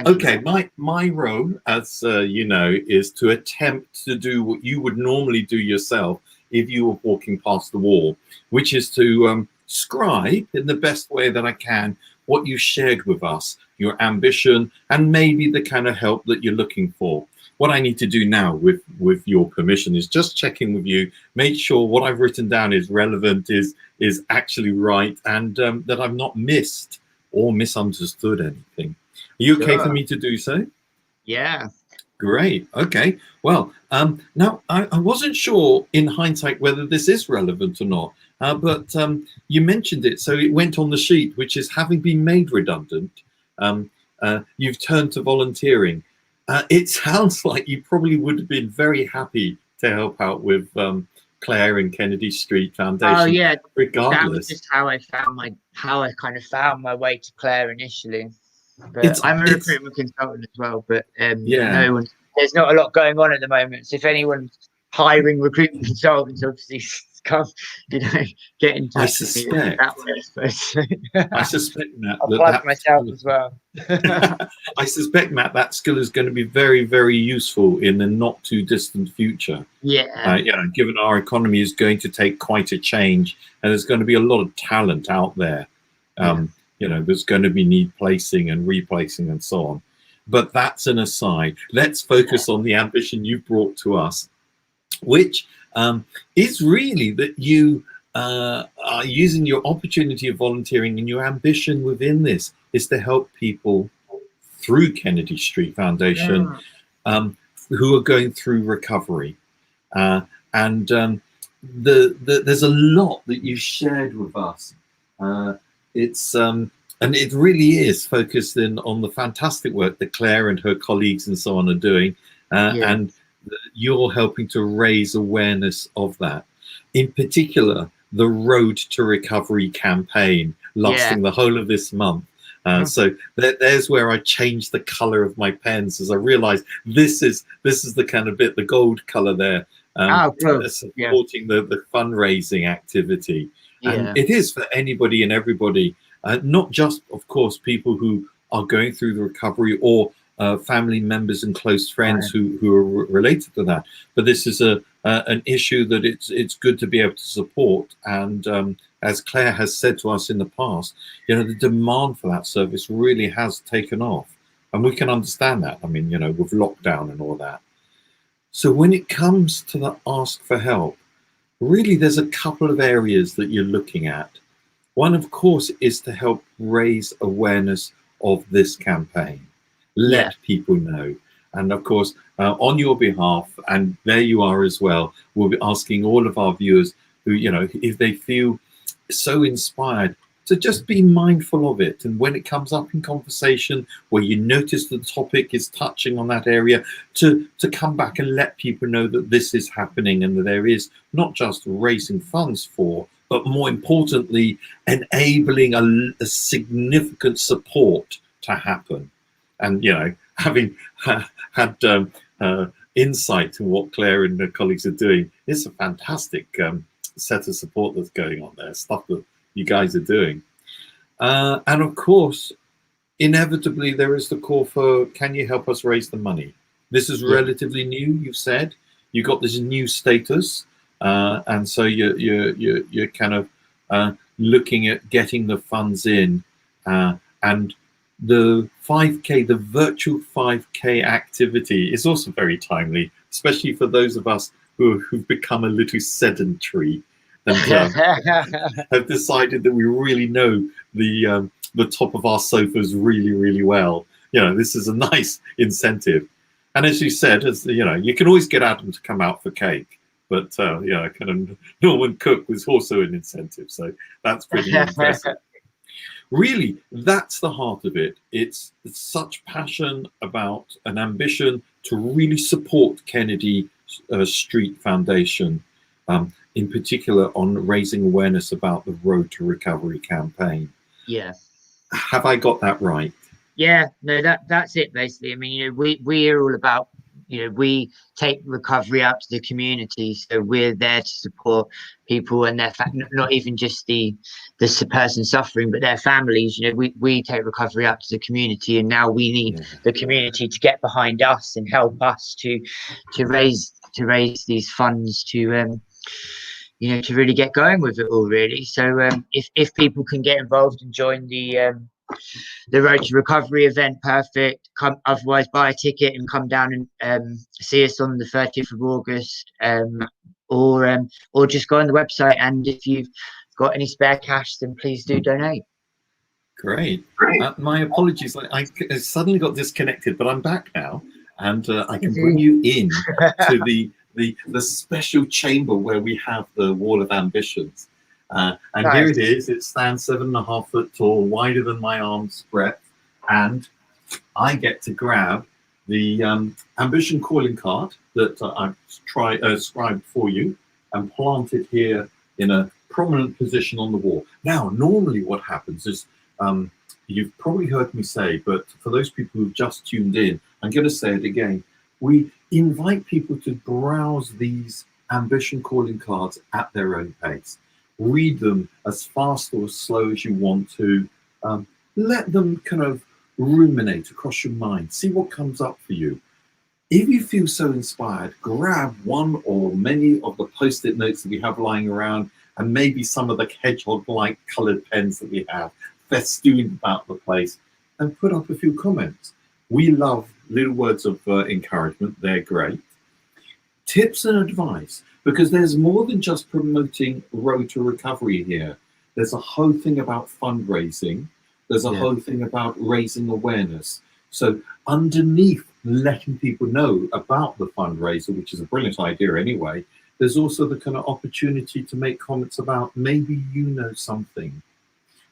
Okay, my role, as you know, is to attempt to do what you would normally do yourself if you were walking past the wall, which is to scribe in the best way that I can what you shared with us, your ambition, and maybe the kind of help that you're looking for. What I need to do now, with your permission, is just check in with you, make sure what I've written down is relevant, is actually right, and that I've not missed or misunderstood anything. Are you okay for me to do so? Yeah. Great. Okay. Well, now I wasn't sure in hindsight whether this is relevant or not, but you mentioned it, so it went on the sheet, which is having been made redundant, you've turned to volunteering. It sounds like you probably would have been very happy to help out with Claire and Kennedy Street Foundation. Oh yeah, regardless. That was just how I kind of found my way to Claire initially. But I'm a recruitment consultant as well. But there's not a lot going on at the moment. So if anyone's hiring recruitment consultants, obviously come, get in touch I with me suspect, that way, I suppose. I suspect, Matt, I'll that plug myself as well. I suspect, Matt, that skill is going to be very, very useful in the not too distant future. Yeah. Given our economy is going to take quite a change, and there's going to be a lot of talent out there. There's going to be need placing and replacing and so on. But that's an aside. Let's focus on the ambition you brought to us, which is really that you are using your opportunity of volunteering, and your ambition within this is to help people through Kennedy Street Foundation who are going through recovery. There's a lot that you shared with us. And it really is focused in on the fantastic work that Claire and her colleagues and so on are doing, and you're helping to raise awareness of that. In particular, the Road to Recovery campaign lasting the whole of this month. So there's where I changed the color of my pens, as I realized this is the kind of bit, the gold color there, supporting the fundraising activity. And it is for anybody and everybody, not just, of course, people who are going through the recovery, or family members and close friends who are related to that. But this is an issue that it's good to be able to support. And as Claire has said to us in the past, the demand for that service really has taken off. And we can understand that, with lockdown and all that. So when it comes to the ask for help, really there's a couple of areas that you're looking at. One, of course, is to help raise awareness of this campaign. Let people know. And of course, on your behalf, and there you are as well, we'll be asking all of our viewers who, if they feel so inspired, to just be mindful of it. And when it comes up in conversation, where you notice the topic is touching on that area, to come back and let people know that this is happening, and that there is not just raising funds for, but more importantly, enabling a significant support to happen. And, having had insight to what Claire and her colleagues are doing, it's a fantastic set of support that's going on there, stuff that you guys are doing. And of course, inevitably, there is the call for, can you help us raise the money? This is relatively new, you've said. You got this new status, and so you're kind of looking at getting the funds in, and the 5K, the virtual 5K activity is also very timely, especially for those of us who've become a little sedentary and have decided that we really know the top of our sofas really, really well. This is a nice incentive. And as you said, you can always get Adam to come out for cake, but kind of Norman Cook was also an incentive, so that's pretty impressive. Really, that's the heart of it. It's such passion about an ambition to really support Kennedy Street Foundation, in particular on raising awareness about the Road to Recovery campaign. Yeah. Have I got that right? Yeah, no, that's it basically. We are all about, we take recovery out to the community, so we're there to support people and their not even just the person suffering, but their families. We take recovery out to the community, and now we need the community to get behind us and help us to raise these funds to to really get going with it all, really. So if people can get involved and join the Road to Recovery event, perfect. Otherwise, buy a ticket and come down and see us on the 30th of August, or just go on the website. And if you've got any spare cash, then please do donate. Great. My apologies. I suddenly got disconnected, but I'm back now, and I can bring you in to the special chamber where we have the Wall of Ambitions. And nice. Here it is. It stands 7.5 foot tall, wider than my arm's breadth, and I get to grab the ambition calling card that I've scribed for you and planted here in a prominent position on the wall. Now, normally what happens is, you've probably heard me say, but for those people who've just tuned in, I'm going to say it again. We invite people to browse these ambition calling cards at their own pace. Read them as fast or as slow as you want to. Let them kind of ruminate across your mind. See what comes up for you. If you feel so inspired, grab one or many of the post-it notes that we have lying around, and maybe some of the hedgehog-like coloured pens that we have festooned about the place, and put up a few comments. We love little words of encouragement. They're great. Tips and advice, because there's more than just promoting Road to Recovery here. There's a whole thing about fundraising. There's a whole thing about raising awareness. So underneath letting people know about the fundraiser, which is a brilliant idea anyway, there's also the kind of opportunity to make comments about maybe you know something.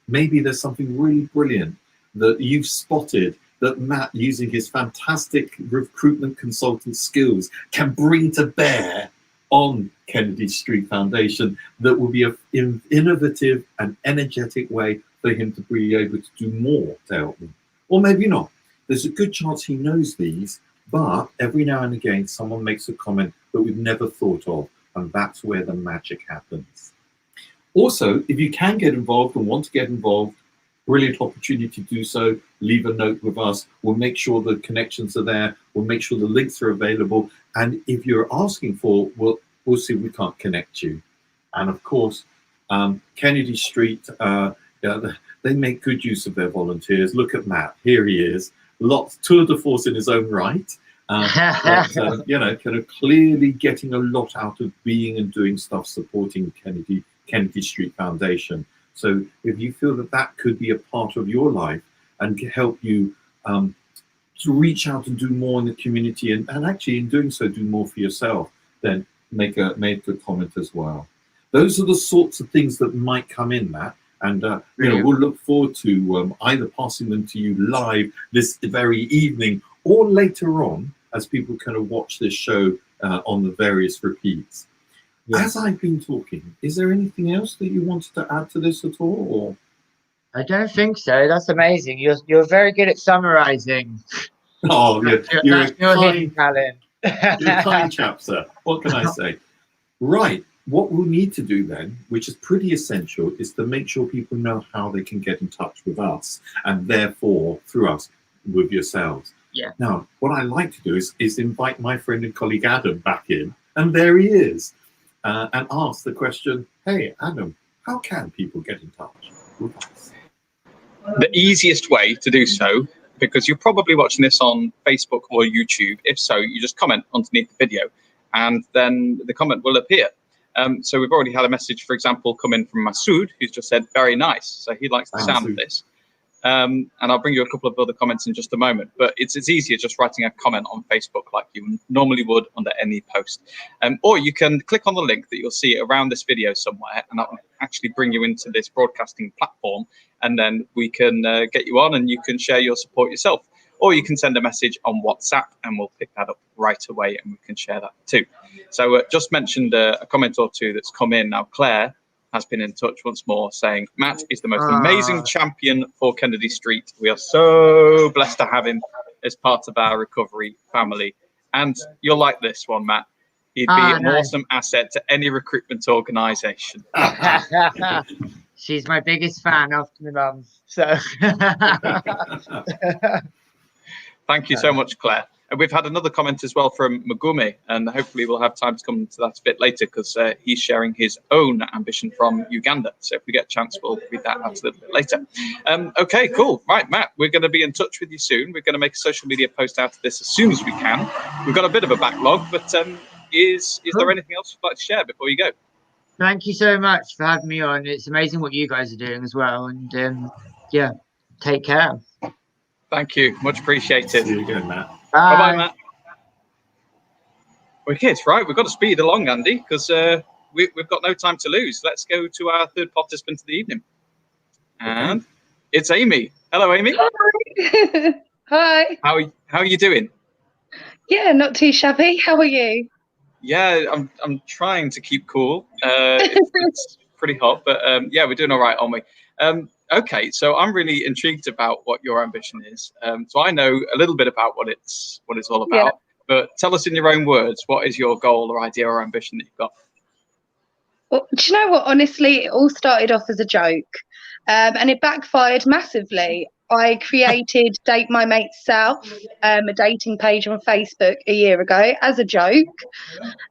Maybe there's something really brilliant that you've spotted that Matt, using his fantastic recruitment consultant skills, can bring to bear on Kennedy Street Foundation that will be an innovative and energetic way for him to be able to do more to help them. Or maybe not. There's a good chance he knows these, but every now and again, someone makes a comment that we've never thought of, and that's where the magic happens. Also, if you can get involved and want to get involved, brilliant opportunity to do so. Leave a note with us. We'll make sure the connections are there. We'll make sure the links are available. And if you're asking for, we'll see if we can't connect you. And of course, Kennedy Street, they make good use of their volunteers. Look at Matt. Here he is. Lots tour de force in his own right. You know, kind of clearly getting a lot out of being and doing stuff supporting Kennedy Street Foundation. So if you feel that that could be a part of your life and can help you to reach out and do more in the community, and actually in doing so do more for yourself, then make a comment as well. Those are the sorts of things that might come in, Matt. And you know, we'll look forward to either passing them to you live this very evening or later on as people kind of watch this show on the various repeats. As I've been talking, is there anything else that you wanted to add to this at all? Or? I don't think so. That's amazing. You're very good at summarising. Oh, you're a hidden talent. You're a kind chap, sir. What can I say? Right. What we'll need to do then, which is pretty essential, is to make sure people know how they can get in touch with us, and therefore through us with yourselves. Yeah. Now, what I like to do is invite my friend and colleague Adam back in, and there he is, and ask the question, hey, Adam, how can people get in touch with us? The easiest way to do so, because you're probably watching this on Facebook or YouTube, if so, you just comment underneath the video, and then the comment will appear. So we've already had a message, for example, come in from Masood, who's just said, very nice. So he likes the sound of this. And I'll bring you a couple of other comments in just a moment. But it's easier just writing a comment on Facebook like you normally would under any post. Or you can click on the link that you'll see around this video somewhere, and that will actually bring you into this broadcasting platform. And then we can get you on and you can share your support yourself. Or you can send a message on WhatsApp and we'll pick that up right away and we can share that too. So just mentioned a comment or two that's come in. Now, Claire has been in touch once more saying, Matt is the most amazing champion for Kennedy Street. We are so blessed to have him as part of our recovery family. And you'll like this one, Matt. He'd be an awesome asset to any recruitment organisation. She's my biggest fan after my mum. So thank you so much, Claire. And we've had another comment as well from Magumi, and hopefully we'll have time to come to that a bit later because he's sharing his own ambition from Uganda. So if we get a chance, we'll read that out a little bit later. Okay, cool. Right, Matt, we're going to be in touch with you soon. We're going to make a social media post out of this as soon as we can. We've got a bit of a backlog, but is there anything else you'd like to share before you go? Thank you so much for having me on. It's amazing what you guys are doing as well. And yeah, take care. Thank you. Much appreciated. See you again, Matt. Bye-bye, Matt. Wicked. Right, we've got to speed along, Andy, because we've got no time to lose. Let's go to our third participant of the evening. And it's Amy. Hello, Amy. Hi. Hi. How are you doing? Yeah, not too shabby. How are you? Yeah, I'm trying to keep cool. It's pretty hot, but yeah, we're doing all right, aren't we? Okay, so I'm really intrigued about what your ambition is. So I know a little bit about what it's all about. But tell us in your own words, what is your goal or idea or ambition that you've got? Well, do you know what? Honestly, it all started off as a joke, and it backfired massively. I created Date My Mate South, a dating page on Facebook a year ago as a joke.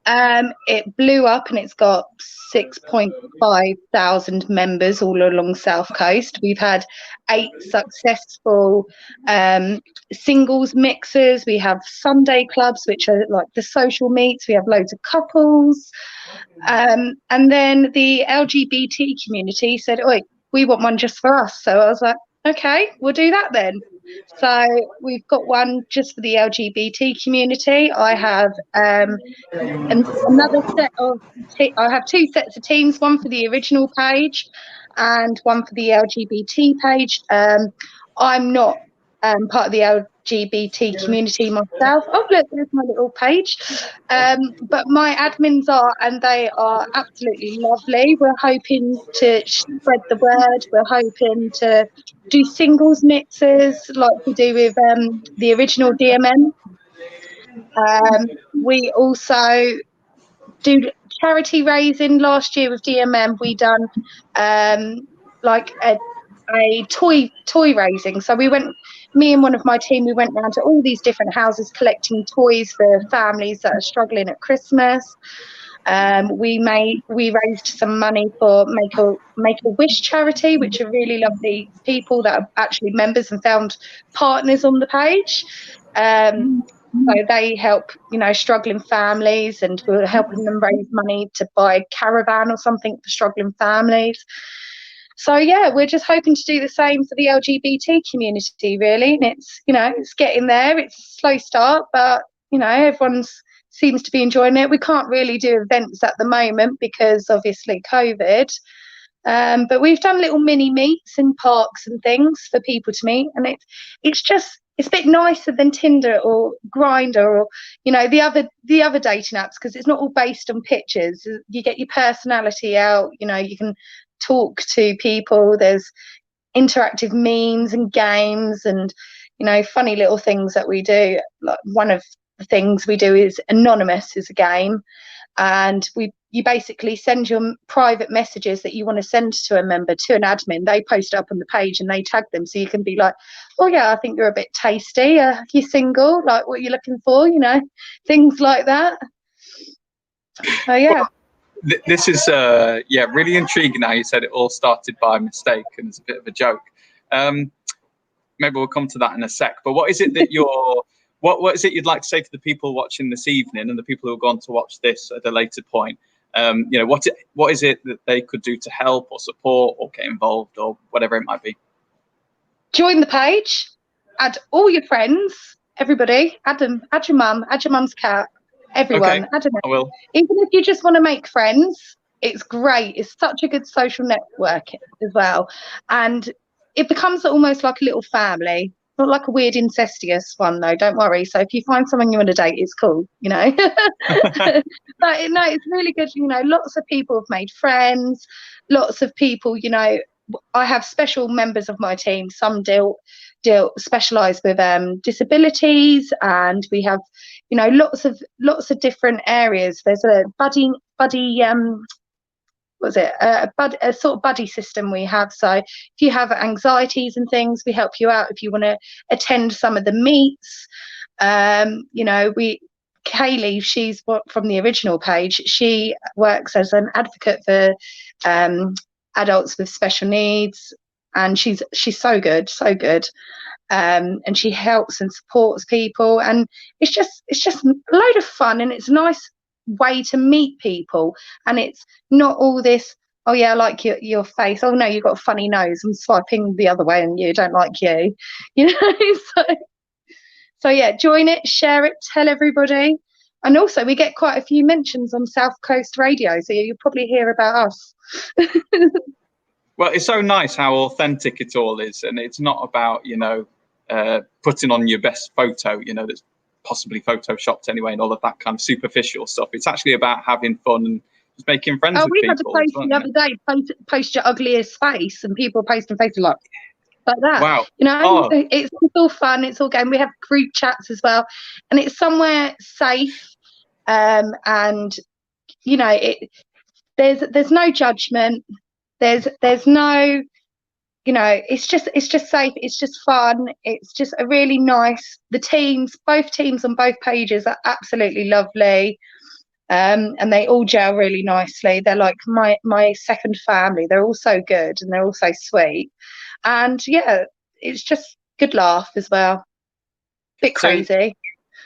It blew up and it's got 6.5 thousand members all along South Coast. We've had 8 successful singles mixers. We have Sunday clubs, which are like the social meets. We have loads of couples. And then the LGBT community said, "Oi, we want one just for us." So I was like, okay, we'll do that then. So we've got one just for the LGBT community. I have another set of I have 2 sets of teams, one for the original page and one for the LGBT page. I'm not part of the LGBT community myself. Oh, look, there's my little page. But my admins are, and they are absolutely lovely. We're hoping to spread the word. We're hoping to do singles mixes like we do with the original DMM. We also do charity raising. Last year with DMM, we done like a toy raising. So me and one of my team, we went round to all these different houses collecting toys for families that are struggling at Christmas. We raised some money for Make a Wish charity, which are really lovely people that are actually members and found partners on the page. So they help, struggling families, and we're helping them raise money to buy a caravan or something for struggling families. So yeah, we're just hoping to do the same for the LGBT community, really. And it's getting there. It's a slow start, but everyone seems to be enjoying it. We can't really do events at the moment because obviously COVID. But we've done little mini meets in parks and things for people to meet, and it's a bit nicer than Tinder or Grindr or the other dating apps, because it's not all based on pictures. You get your personality out. You can talk to people. There's interactive memes and games and funny little things that we do. Like one of the things we do is Anonymous is a game, and you basically send your private messages that you want to send to a member to an admin. They post up on the page and they tag them, so you can be like, "Oh yeah, I think you're a bit tasty. You're single. Like, what are you looking for?" Things like that. So yeah. Well, this is really intriguing. How you said it all started by mistake and it's a bit of a joke. Maybe we'll come to that in a sec. But what is it that what is it you'd like to say to the people watching this evening and the people who are going to watch this at a later point? What is it that they could do to help or support or get involved or whatever it might be? Join the page, add all your friends, everybody, add your mum, add your mum's cat, everyone. Okay, add them. I will. Even if you just want to make friends, it's great. It's such a good social network as well. And it becomes almost like a little family. Not like a weird incestuous one though, don't worry. So if you find someone you want to date, it's cool, But no, it's really good. Lots of people have made friends. Lots of people, I have special members of my team. Some specialise with disabilities, and we have, lots of different areas. There's a buddy a sort of buddy system we have. So if you have anxieties and things, we help you out. If you want to attend some of the meets, Kaylee, she's from the original page. She works as an advocate for adults with special needs, and she's so good. And she helps and supports people, and it's just a load of fun, and it's a nice way to meet people. And it's not all this, "Oh yeah, I like your face. Oh no, you've got a funny nose. I'm swiping the other way and you don't like you." So yeah, join it, share it, tell everybody. And also we get quite a few mentions on South Coast Radio, so you'll probably hear about us. Well, it's so nice how authentic it all is, and it's not about putting on your best photo that's possibly photoshopped anyway, and all of that kind of superficial stuff. It's actually about having fun and just making friends with people. We had a post the other day, post your ugliest face, and people posting faces like, like that. Wow. You know, Oh. it's all fun. It's all game. We have group chats as well, and it's somewhere safe. And you know, there's no judgment. There's no, you know, it's just safe. It's just fun. It's just a really nice. Both teams on both pages are absolutely lovely. And they all gel really nicely. They're like my second family. They're all so good and they're all so sweet. And yeah, it's just good laugh as well. Bit crazy.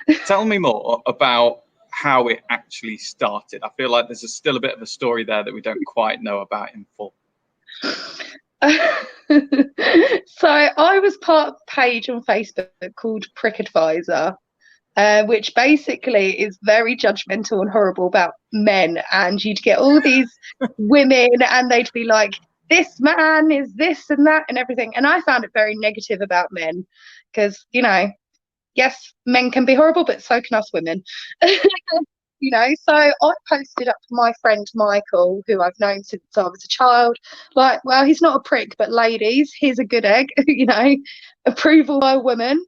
So, tell me more about how it actually started. I feel like there's still a bit of a story there that we don't quite know about in full. So I was part of a page on Facebook called Prick Advisor. Which basically is very judgmental and horrible about men, and you'd get all these women and they'd be like, this man is this and that and everything, and I found it very negative about men because, you know, yes, men can be horrible, but so can us women. You know, so I posted up to my friend Michael, who I've known since I was a child, like, well, he's not a prick, but ladies, here's a good egg. You know, approval by a woman.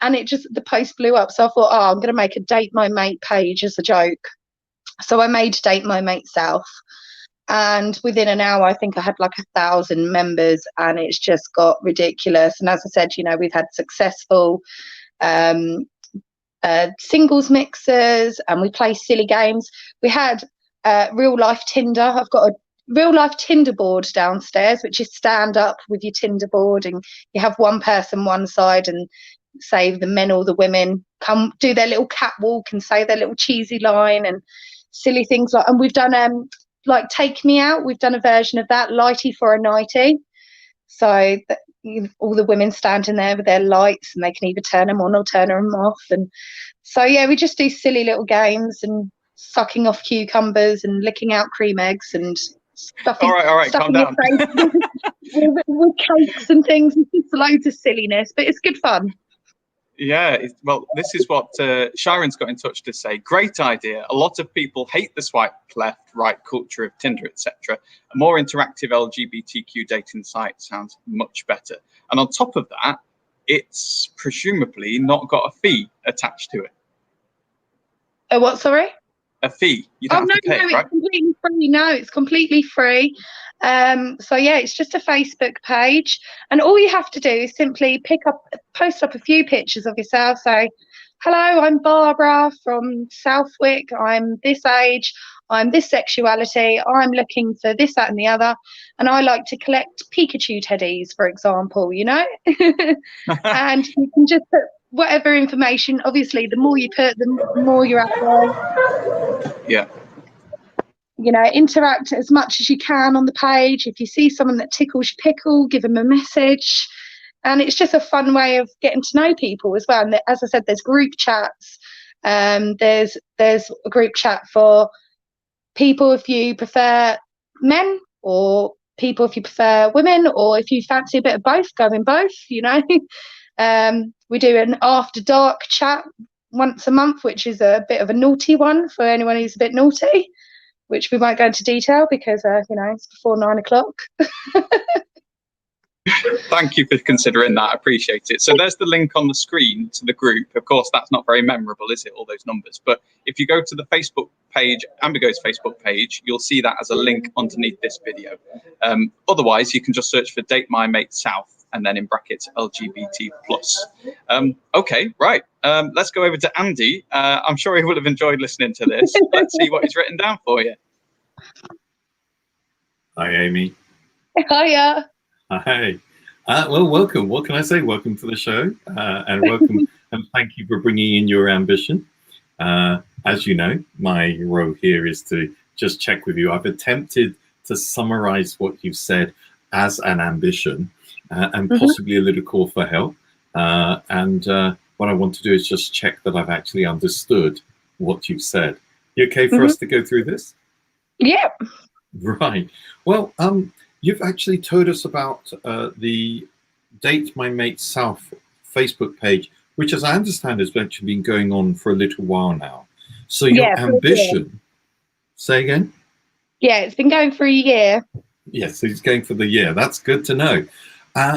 And the post blew up. So I thought, I'm going to make a Date My Mate page as a joke. So I made Date My Mate South. And within an hour, I think I had like 1,000 members, and it's just got ridiculous. And as I said, you know, we've had successful singles mixers, and we play silly games. We had real life Tinder. I've got a real life Tinder board downstairs, which is stand up with your Tinder board, and you have one person one side, and say the men or the women come do their little catwalk and say their little cheesy line and silly things like. And we've done like Take Me Out. We've done a version of that, Lighty for a Nighty. So all the women standing there with their lights, and they can either turn them on or turn them off. And so yeah, we just do silly little games and sucking off cucumbers and licking out cream eggs and stuffing. All right, calm down. with cakes and things. It's just loads of silliness, but it's good fun. Yeah, well, this is what Sharon's got in touch to say. Great idea. A lot of people hate the swipe left, right culture of Tinder, etc. A more interactive LGBTQ dating site sounds much better. And on top of that, it's presumably not got a fee attached to it. A what, sorry? A fee. You don't have to pay, it's right? completely free. No, it's completely free. So yeah, it's just a Facebook page, and all you have to do is simply post up a few pictures of yourself. Say, hello, I'm Barbara from Southwick. I'm this age. I'm this sexuality. I'm looking for this, that, and the other. And I like to collect Pikachu teddies, for example. You know, and you can just put whatever information. Obviously, the more you put, the more you're out there. Yeah. You know, interact as much as you can on the page. If you see someone that tickles your pickle, give them a message. And it's just a fun way of getting to know people as well. And as I said, there's group chats. There's a group chat for people if you prefer men, or people if you prefer women, or if you fancy a bit of both, go in both, you know. We do an after dark chat once a month, which is a bit of a naughty one for anyone who's a bit naughty, which we won't go into detail because, you know, it's before 9 o'clock. Thank you for considering that. I appreciate it. So there's the link on the screen to the group. Of course, that's not very memorable, is it, all those numbers? But if you go to the Facebook page, Ambergo's Facebook page, you'll see that as a link underneath this video. Otherwise, you can just search for Date My Mate South and then in brackets LGBT+. Okay, right. Let's go over to Andy. I'm sure he will have enjoyed listening to this. Let's see what he's written down for you. Hi, Amy. Hiya. Hi. Well, welcome. What can I say? Welcome to the show, and welcome and thank you for bringing in your ambition. As you know, my role here is to just check with you. I've attempted to summarize what you've said as an ambition and possibly a little call for help. And what I want to do is just check that I've actually understood what you've said. You okay for us to go through this? Yeah. Right. Well, you've actually told us about the Date My Mate South Facebook page, which, as I understand, has actually been going on for a little while now. So your ambition, say again? Yeah, it's been going for a year. Yes, so it's going for the year. That's good to know.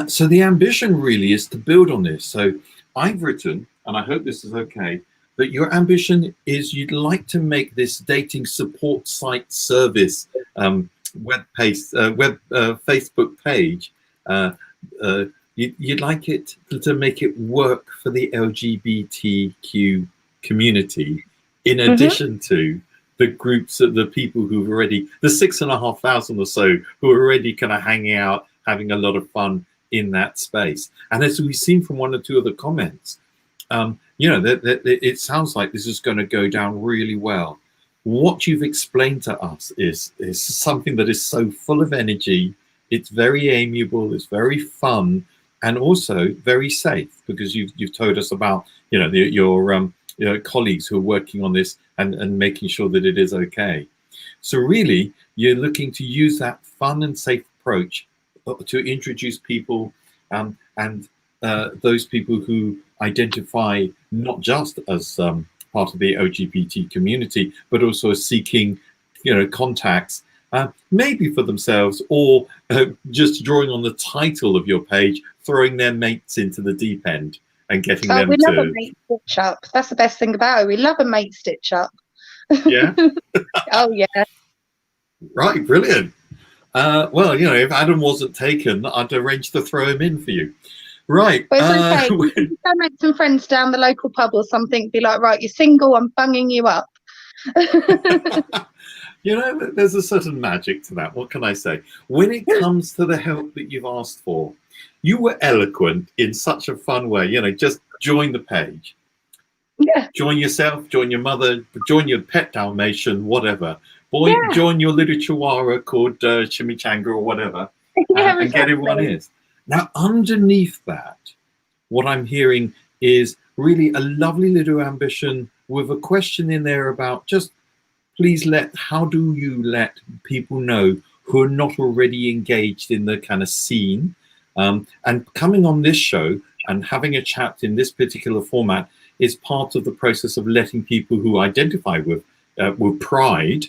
So the ambition really is to build on this. So I've written, and I hope this is okay, that your ambition is you'd like to make this dating support site service Facebook page. You'd like it to make it work for the LGBTQ community, in addition to the groups of the people who've already, the 6,500 or so who are already kind of hanging out, having a lot of fun in that space. And as we've seen from one or two of the comments, it sounds like this is going to go down really well. What you've explained to us is something that is so full of energy. It's very amiable, it's very fun, and also very safe, because you've told us about your colleagues who are working on this and making sure that it is okay. So really, you're looking to use that fun and safe approach to introduce people and those people who identify not just as part of the LGBT community, but also seeking, contacts, maybe for themselves, or just drawing on the title of your page, throwing their mates into the deep end and getting them we to. love a mate stitch up. That's the best thing about it. We love a mate stitch up. Yeah. Oh yeah. Right. Brilliant. Well, if Adam wasn't taken, I'd arrange to throw him in for you. Right. But it's okay. You go make some friends down the local pub or something. Be like, right, you're single. I'm bunging you up. There's a certain magic to that. What can I say? When it comes to the help that you've asked for, you were eloquent in such a fun way. Just join the page. Yeah. Join yourself, join your mother, join your pet Dalmatian, whatever. Yeah. Join your little chihuahua called Chimichanga or whatever, Yeah, and get everyone in. Now, underneath that, what I'm hearing is really a lovely little ambition with a question in there about just please how do you let people know who are not already engaged in the kind of scene? And coming on this show and having a chat in this particular format is part of the process of letting people who identify with pride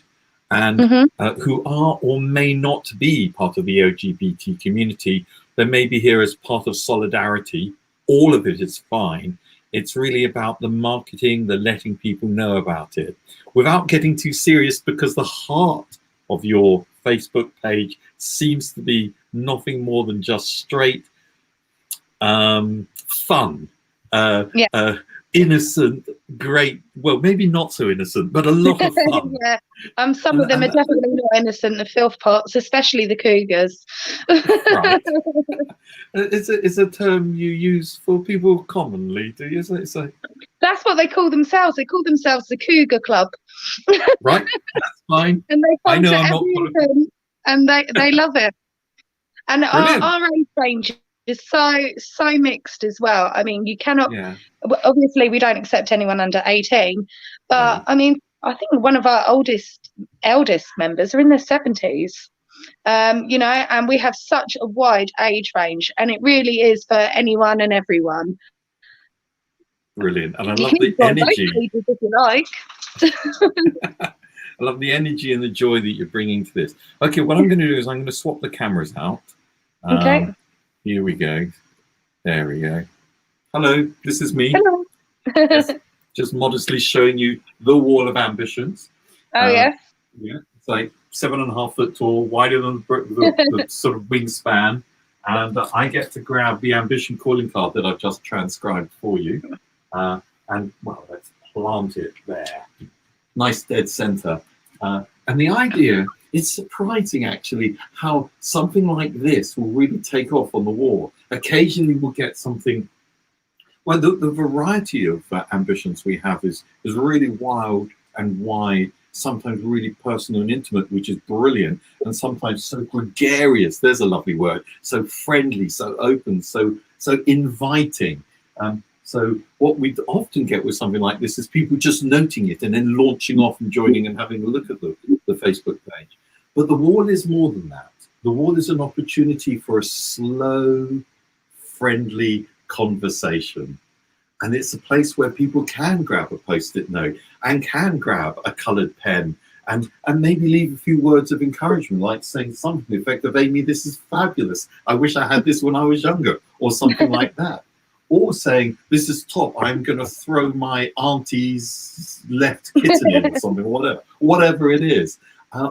and who are or may not be part of the LGBT community, they may be here as part of solidarity. All of it is fine. It's really about the marketing, the letting people know about it, without getting too serious, because the heart of your Facebook page seems to be nothing more than just straight fun, innocent, great, well, maybe not so innocent, but a lot of fun. Yeah, some of them are definitely not innocent, the filth pots, especially the cougars. Right. It's a term you use for people commonly, do you? So that's what they call themselves. They call themselves the Cougar Club. Right, that's fine. And they come to I'm every event, and they love it. And our age range is so mixed as well. I mean, you cannot. Yeah. Obviously, we don't accept anyone under 18, but I mean, I think one of our eldest members are in their 70s. And we have such a wide age range, and it really is for anyone and everyone. Brilliant, and I love the energy. If you like. I love the energy and the joy that you're bringing to this. Okay, what I'm going to do is I'm going to swap the cameras out. Okay. Here we go. There we go. Hello, this is me. Hello. just modestly showing you the wall of ambitions. Oh, yes. Yeah, it's like 7.5 foot tall, wider than the sort of wingspan. And I get to grab the ambition calling card that I've just transcribed for you. And, well, let's plant it there. Nice dead center. And the idea, it's surprising, actually, how something like this will really take off on the wall. Occasionally we'll get something. Well, the variety of ambitions we have is really wild and wide, sometimes really personal and intimate, which is brilliant, and sometimes so gregarious. There's a lovely word. So friendly, so open, so inviting. So what we often get with something like this is people just noting it and then launching off and joining and having a look at the Facebook page. But the wall is more than that. The wall is an opportunity for a slow, friendly conversation. And it's a place where people can grab a Post-it note and can grab a colored pen and maybe leave a few words of encouragement, like saying something to the effect of, Amy, this is fabulous. I wish I had this when I was younger, or something like that. Or saying, this is top, I'm going to throw my auntie's left kitten in or something, whatever it is.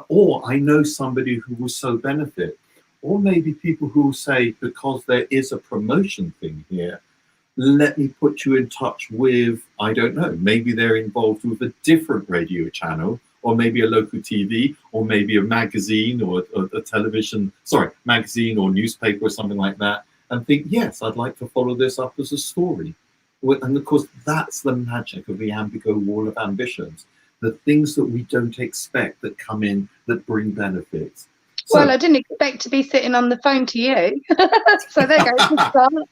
Or I know somebody who will so benefit. Or maybe people who will say, because there is a promotion thing here, let me put you in touch with, I don't know, maybe they're involved with a different radio channel, or maybe a local TV, or maybe a magazine, or a television, magazine or newspaper or something like that, and think, yes, I'd like to follow this up as a story. And of course, that's the magic of the Ambigo Wall of Ambitions, the things that we don't expect that come in that bring benefits. So, well, I didn't expect to be sitting on the phone to you. So there goes.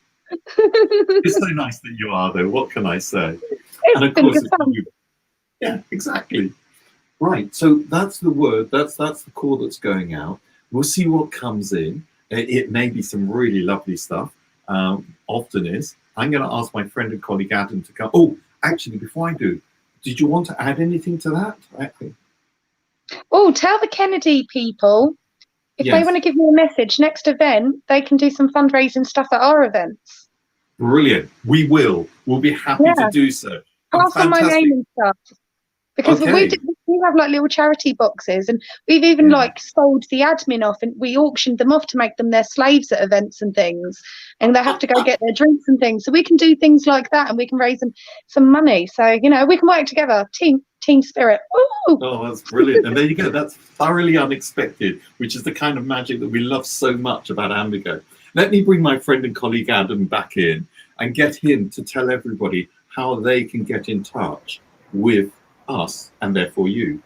It's so nice that you are, though. What can I say? And of course, yeah, exactly. Right. So that's the word. That's the call that's going out. We'll see what comes in. It may be some really lovely stuff. Often is. I'm going to ask my friend and colleague Adam to come. Oh, actually, before I do, did you want to add anything to that? Oh, tell the Kennedy people, if they want to give me a message, next event, they can do some fundraising stuff at our events. Brilliant. We will. We'll be happy to do so. Pass on my name and stuff. Because we have like little charity boxes, and we've even like sold the admin off, and we auctioned them off to make them their slaves at events and things, and they have to go get their drinks and things. So we can do things like that, and we can raise them some money. So we can work together, team spirit. Ooh. Oh, that's brilliant. And there you go. That's thoroughly unexpected, which is the kind of magic that we love so much about Ambigo. Let me bring my friend and colleague Adam back in and get him to tell everybody how they can get in touch with us and therefore you.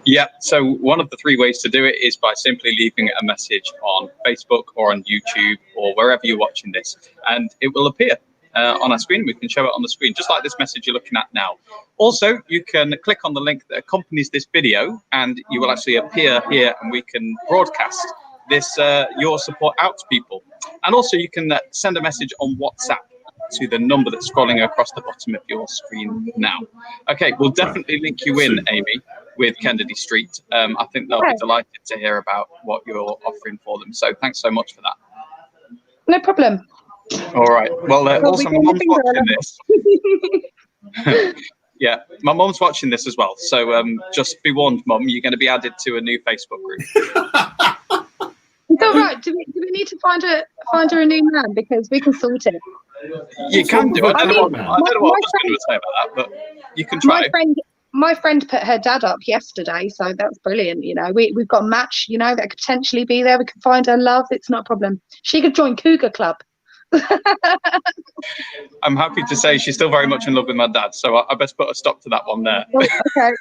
Yeah, so one of the three ways to do it is by simply leaving a message on Facebook or on YouTube or wherever you're watching this, and it will appear on our screen. We can show it on the screen, just like this message you're looking at now. Also, you can click on the link that accompanies this video, and you will actually appear here, and we can broadcast this your support out to people. And also, you can send a message on WhatsApp to the number that's scrolling across the bottom of your screen now. Okay, we'll definitely link you in, Amy, with Kennedy Street. I think they'll be delighted to hear about what you're offering for them. So thanks so much for that. No problem. All right. Well, also my mum's watching this. Yeah, my mum's watching this as well. So just be warned, Mum, you're going to be added to a new Facebook group. It's all right. Do we need to find her a new man, because we can sort it? You can do it. I don't know what I was going to say about that, but you can try. My friend put her dad up yesterday, so that's brilliant. We've got a match. That could potentially be there. We can find her love. It's not a problem. She could join Cougar Club. I'm happy to say she's still very much in love with my dad, so I best put a stop to that one there. Okay.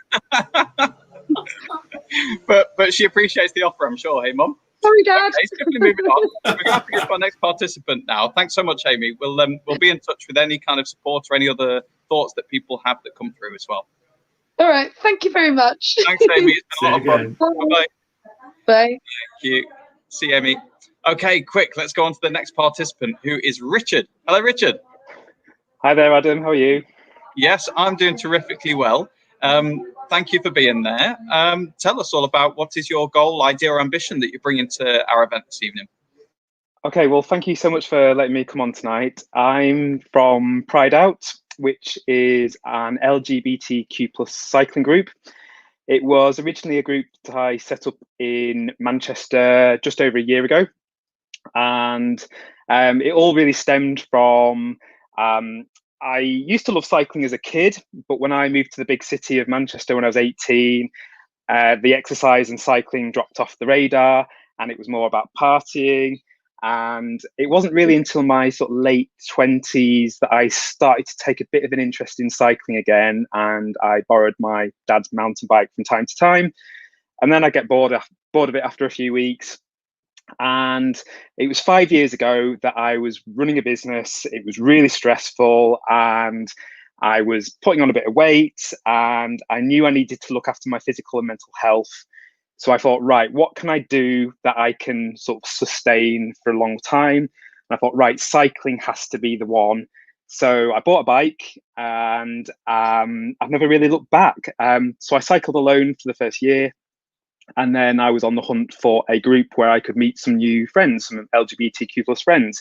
but she appreciates the offer, I'm sure. Hey, Mum. Sorry, Dad. Okay, quickly moving on. We're going to have to get to our next participant now. Thanks so much, Amy. We'll be in touch with any kind of support or any other thoughts that people have that come through as well. All right. Thank you very much. Thanks, Amy. It's been a lot of fun. Bye-bye. Bye. Thank you. See you, Amy. Okay, quick. Let's go on to the next participant, who is Richard. Hello, Richard. Hi there, Adam. How are you? Yes, I'm doing terrifically well. Thank you for being there. Tell us all about what is your goal, idea, or ambition that you're bringing to our event this evening. Okay, well, thank you so much for letting me come on tonight. I'm from Pride Out, which is an LGBTQ+ cycling group. It was originally a group that I set up in Manchester just over a year ago. And it all really stemmed from I used to love cycling as a kid, but when I moved to the big city of Manchester when I was 18, the exercise and cycling dropped off the radar, and it was more about partying. And it wasn't really until my sort of late 20s that I started to take a bit of an interest in cycling again, and I borrowed my dad's mountain bike from time to time. And then I get bored of it after a few weeks. And it was 5 years ago that I was running a business. It was really stressful, and I was putting on a bit of weight, and I knew I needed to look after my physical and mental health. So I thought, right, what can I do that I can sort of sustain for a long time? And I thought, right, cycling has to be the one. So I bought a bike, and I've never really looked back. So I cycled alone for the first year, and then I was on the hunt for a group where I could meet some new friends, some LGBTQ plus friends.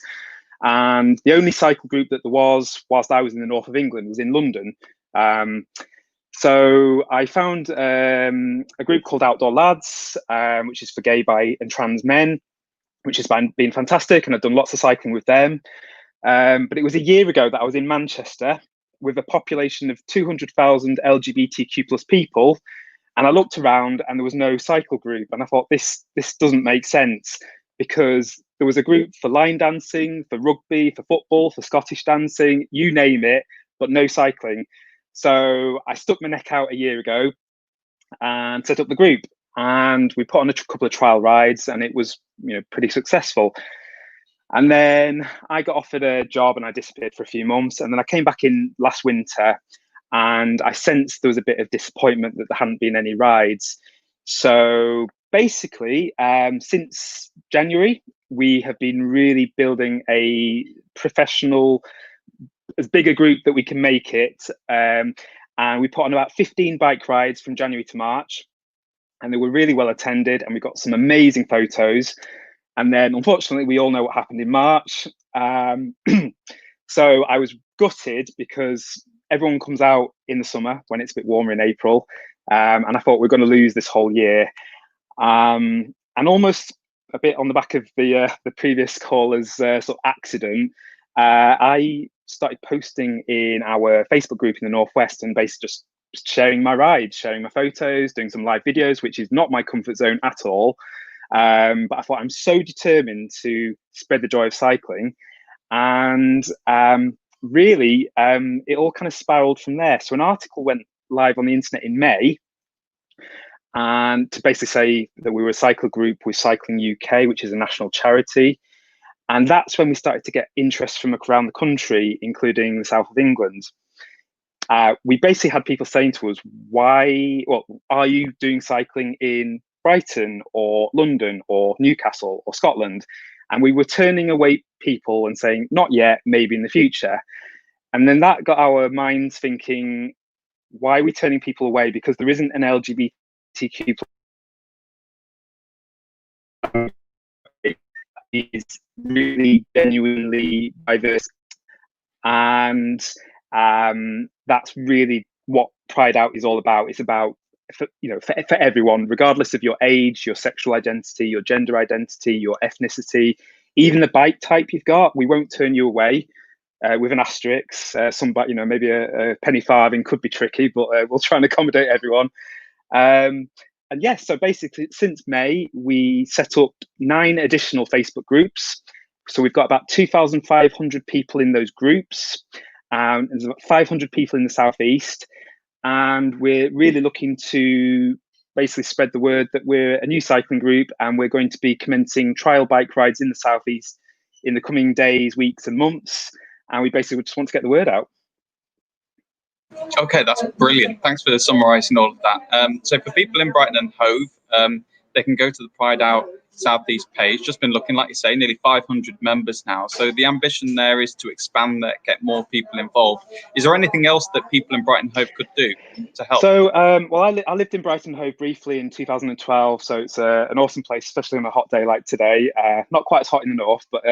And the only cycle group that there was, whilst I was in the north of England, was in London. So I found a group called Outdoor Lads, which is for gay, bi and trans men, which has been fantastic, and I've done lots of cycling with them. But it was a year ago that I was in Manchester with a population of 200,000 LGBTQ plus people, and I looked around and there was no cycle group, and I thought this doesn't make sense, because there was a group for line dancing, for rugby, for football, for Scottish dancing, you name it, but no cycling. So I stuck my neck out a year ago and set up the group, and we put on a couple of trial rides, and it was, you know, pretty successful. And then I got offered a job and I disappeared for a few months, and then I came back in last winter, and I sensed there was a bit of disappointment that there hadn't been any rides. So basically, since January, we have been really building a professional, as big a group that we can make it. And we put on about 15 bike rides from January to March, and they were really well attended, and we got some amazing photos. And then unfortunately, we all know what happened in March. So I was gutted, because everyone comes out in the summer when it's a bit warmer in April. And I thought we're going to lose this whole year. And almost a bit on the back of the previous caller's sort of accident, I started posting in our Facebook group in the Northwest, and basically just sharing my rides, sharing my photos, doing some live videos, which is not my comfort zone at all. But I thought, I'm so determined to spread the joy of cycling. And really, it all kind of spiraled from there. So an article went live on the internet in May, and to basically say that we were a cycle group with Cycling UK, which is a national charity. And that's when we started to get interest from around the country, including the south of England. We basically had people saying to us, are you doing cycling in Brighton or London or Newcastle or Scotland? And we were turning away people and saying, not yet, maybe in the future. And then that got our minds thinking, why are we turning people away? Because there isn't an LGBTQ is really genuinely diverse, and that's really what Pride Out is all about. It's about, for everyone, regardless of your age, your sexual identity, your gender identity, your ethnicity, even the bike type you've got. We won't turn you away, with an asterisk. Maybe a penny farthing could be tricky, but we'll try and accommodate everyone. And yes, so basically since May, we set up 9 additional Facebook groups. So we've got about 2,500 people in those groups. There's about 500 people in the Southeast. And we're really looking to basically spread the word that we're a new cycling group, and we're going to be commencing trial bike rides in the Southeast in the coming days, weeks and months. And we basically just want to get the word out. Okay, that's brilliant. Thanks for summarising all of that. So for people in Brighton and Hove, they can go to the Pride Out Southeast page. Just been looking, like you say, nearly 500 members now. So the ambition there is to expand that, get more people involved. Is there anything else that people in Brighton and Hove could do to help? So, I lived in Brighton and Hove briefly in 2012. So it's an awesome place, especially on a hot day like today. Not quite as hot in the north, but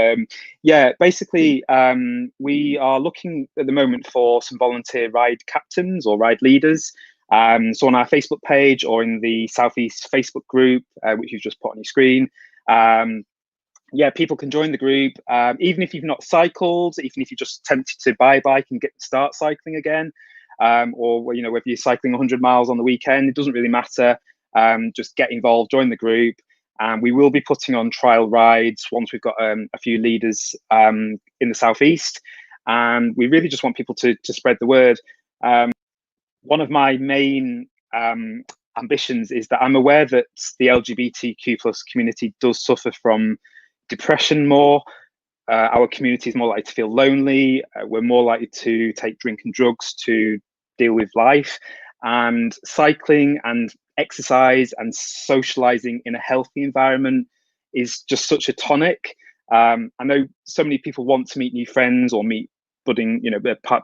basically we are looking at the moment for some volunteer ride captains or ride leaders. So on our Facebook page or in the Southeast Facebook group, which you've just put on your screen, people can join the group, even if you've not cycled, even if you're just tempted to buy a bike and start cycling again, or whether you're cycling 100 miles on the weekend, it doesn't really matter. Just get involved, join the group, and we will be putting on trial rides once we've got a few leaders in the Southeast, and we really just want people to spread the word. One of my main ambitions is that I'm aware that the LGBTQ plus community does suffer from depression more. Our community is more likely to feel lonely. We're more likely to take drink and drugs to deal with life. And cycling and exercise and socializing in a healthy environment is just such a tonic. I know so many people want to meet new friends or meet budding,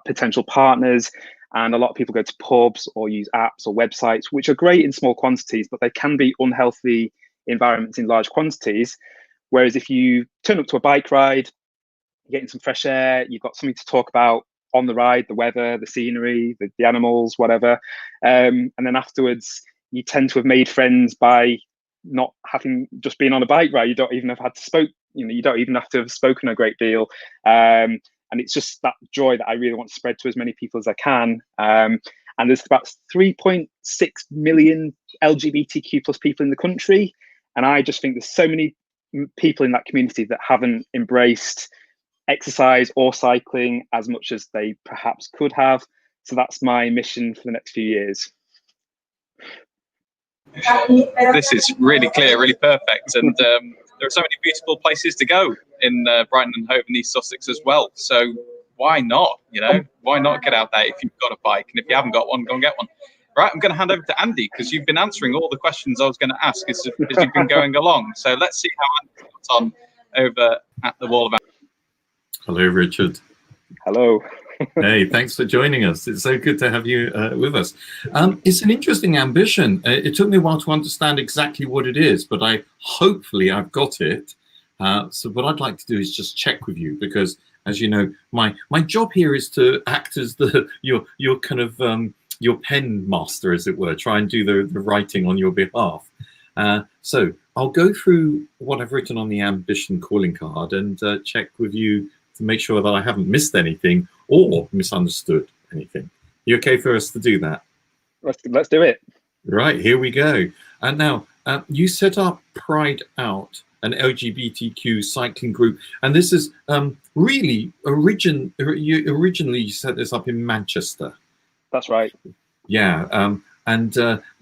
potential partners. And a lot of people go to pubs or use apps or websites, which are great in small quantities, but they can be unhealthy environments in large quantities. Whereas if you turn up to a bike ride, you're getting some fresh air, you've got something to talk about on the ride, the weather, the scenery, the animals, whatever. And then afterwards, you tend to have made friends by not having just been on a bike ride. You don't even have had to you don't even have to have spoken a great deal. And it's just that joy that I really want to spread to as many people as I can. And there's about 3.6 million LGBTQ plus people in the country. And I just think there's so many people in that community that haven't embraced exercise or cycling as much as they perhaps could have. So that's my mission for the next few years. This is really clear, really perfect. And there are so many beautiful places to go in Brighton and Hove and East Sussex as well. So why not? Why not get out there if you've got a bike? And if you haven't got one, go and get one. Right, I'm going to hand over to Andy because you've been answering all the questions I was going to ask as you've been going along. So let's see how Andy got on over at the Wall of Ambition. Hello, Richard. Hello. Hey, thanks for joining us. It's so good to have you with us. It's an interesting ambition. It took me a while to understand exactly what it is, but hopefully I've got it. So what I'd like to do is just check with you because, as you know, my job here is to act as your kind of your pen master, as it were, try and do the writing on your behalf. So I'll go through what I've written on the ambition calling card and check with you to make sure that I haven't missed anything or misunderstood anything. You okay for us to do that? Let's do it. Right, here we go. And now, you set up Pride Out, an LGBTQ cycling group, and this is really originally you set this up in Manchester. That's right. Yeah, and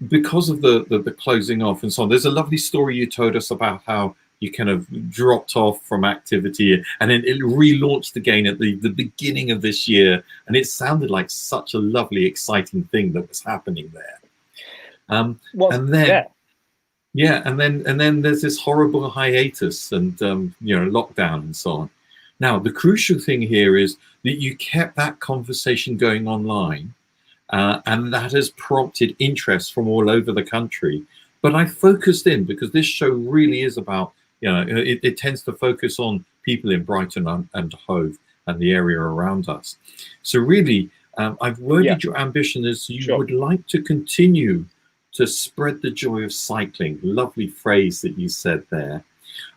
because of the closing off and so on, there's a lovely story you told us about how you kind of dropped off from activity and then it relaunched again at the beginning of this year. And it sounded like such a lovely, exciting thing that was happening there. And then there's this horrible hiatus and, lockdown and so on. Now, the crucial thing here is that you kept that conversation going online and that has prompted interest from all over the country. But I focused in because this show really is about, it tends to focus on people in Brighton and Hove and the area around us. So really, I've worded your ambition as you would like to continue to spread the joy of cycling. Lovely phrase that you said there.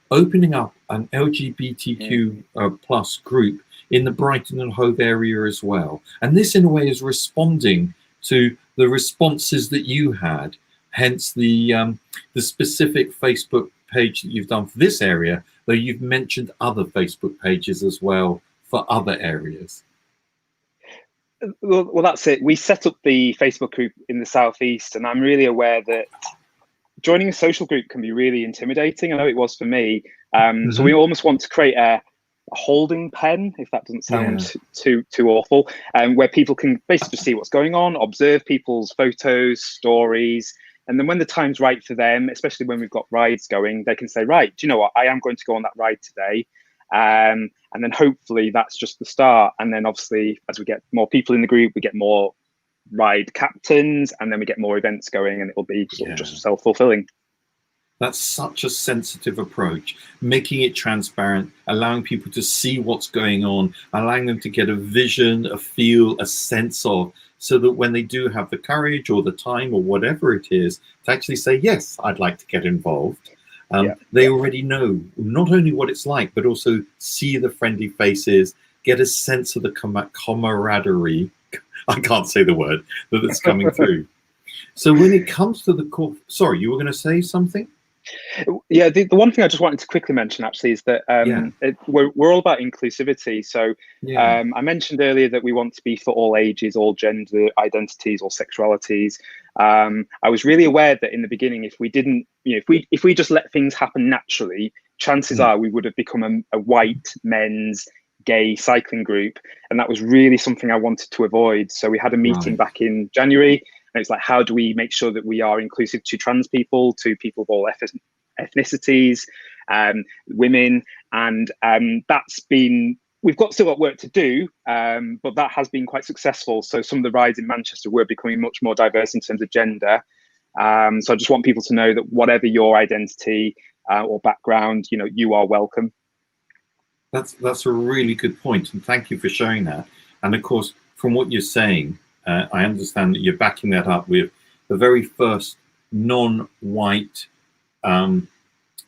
Opening up an LGBTQ plus group in the Brighton and Hove area as well. And this in a way is responding to the responses that you had, hence the specific Facebook page that you've done for this area, though you've mentioned other Facebook pages as well for other areas. Well, that's it. We set up the Facebook group in the Southeast, and I'm really aware that joining a social group can be really intimidating. I know it was for me. So we almost want to create a holding pen, if that doesn't sound too awful, where people can basically just see what's going on, observe people's photos, stories, and then when the time's right for them, especially when we've got rides going, they can say, right, do you know what, I am going to go on that ride today. And then hopefully that's just the start. And then obviously, as we get more people in the group, we get more ride captains, and then we get more events going, and it'll be sort of just self-fulfilling. That's such a sensitive approach, making it transparent, allowing people to see what's going on, allowing them to get a vision, a feel, a sense of, so that when they do have the courage or the time or whatever it is to actually say, yes, I'd like to get involved. They already know not only what it's like, but also see the friendly faces, get a sense of the camaraderie. I can't say the word that's coming through. So when it comes to the core, sorry, you were going to say something? Yeah, the one thing I just wanted to quickly mention actually is that we're all about inclusivity. So I mentioned earlier that we want to be for all ages, all gender identities, all sexualities. I was really aware that in the beginning, if we didn't, if we just let things happen naturally, chances are we would have become a white men's gay cycling group, and that was really something I wanted to avoid. So we had a meeting back in January. And it's like, how do we make sure that we are inclusive to trans people, to people of all ethnicities, women? And that's been we've still got work to do, but that has been quite successful. So some of the rides in Manchester were becoming much more diverse in terms of gender. So I just want people to know that whatever your identity or background, you are welcome. That's a really good point, and thank you for sharing that. And of course, from what you're saying, I understand that you're backing that up with the very first non-white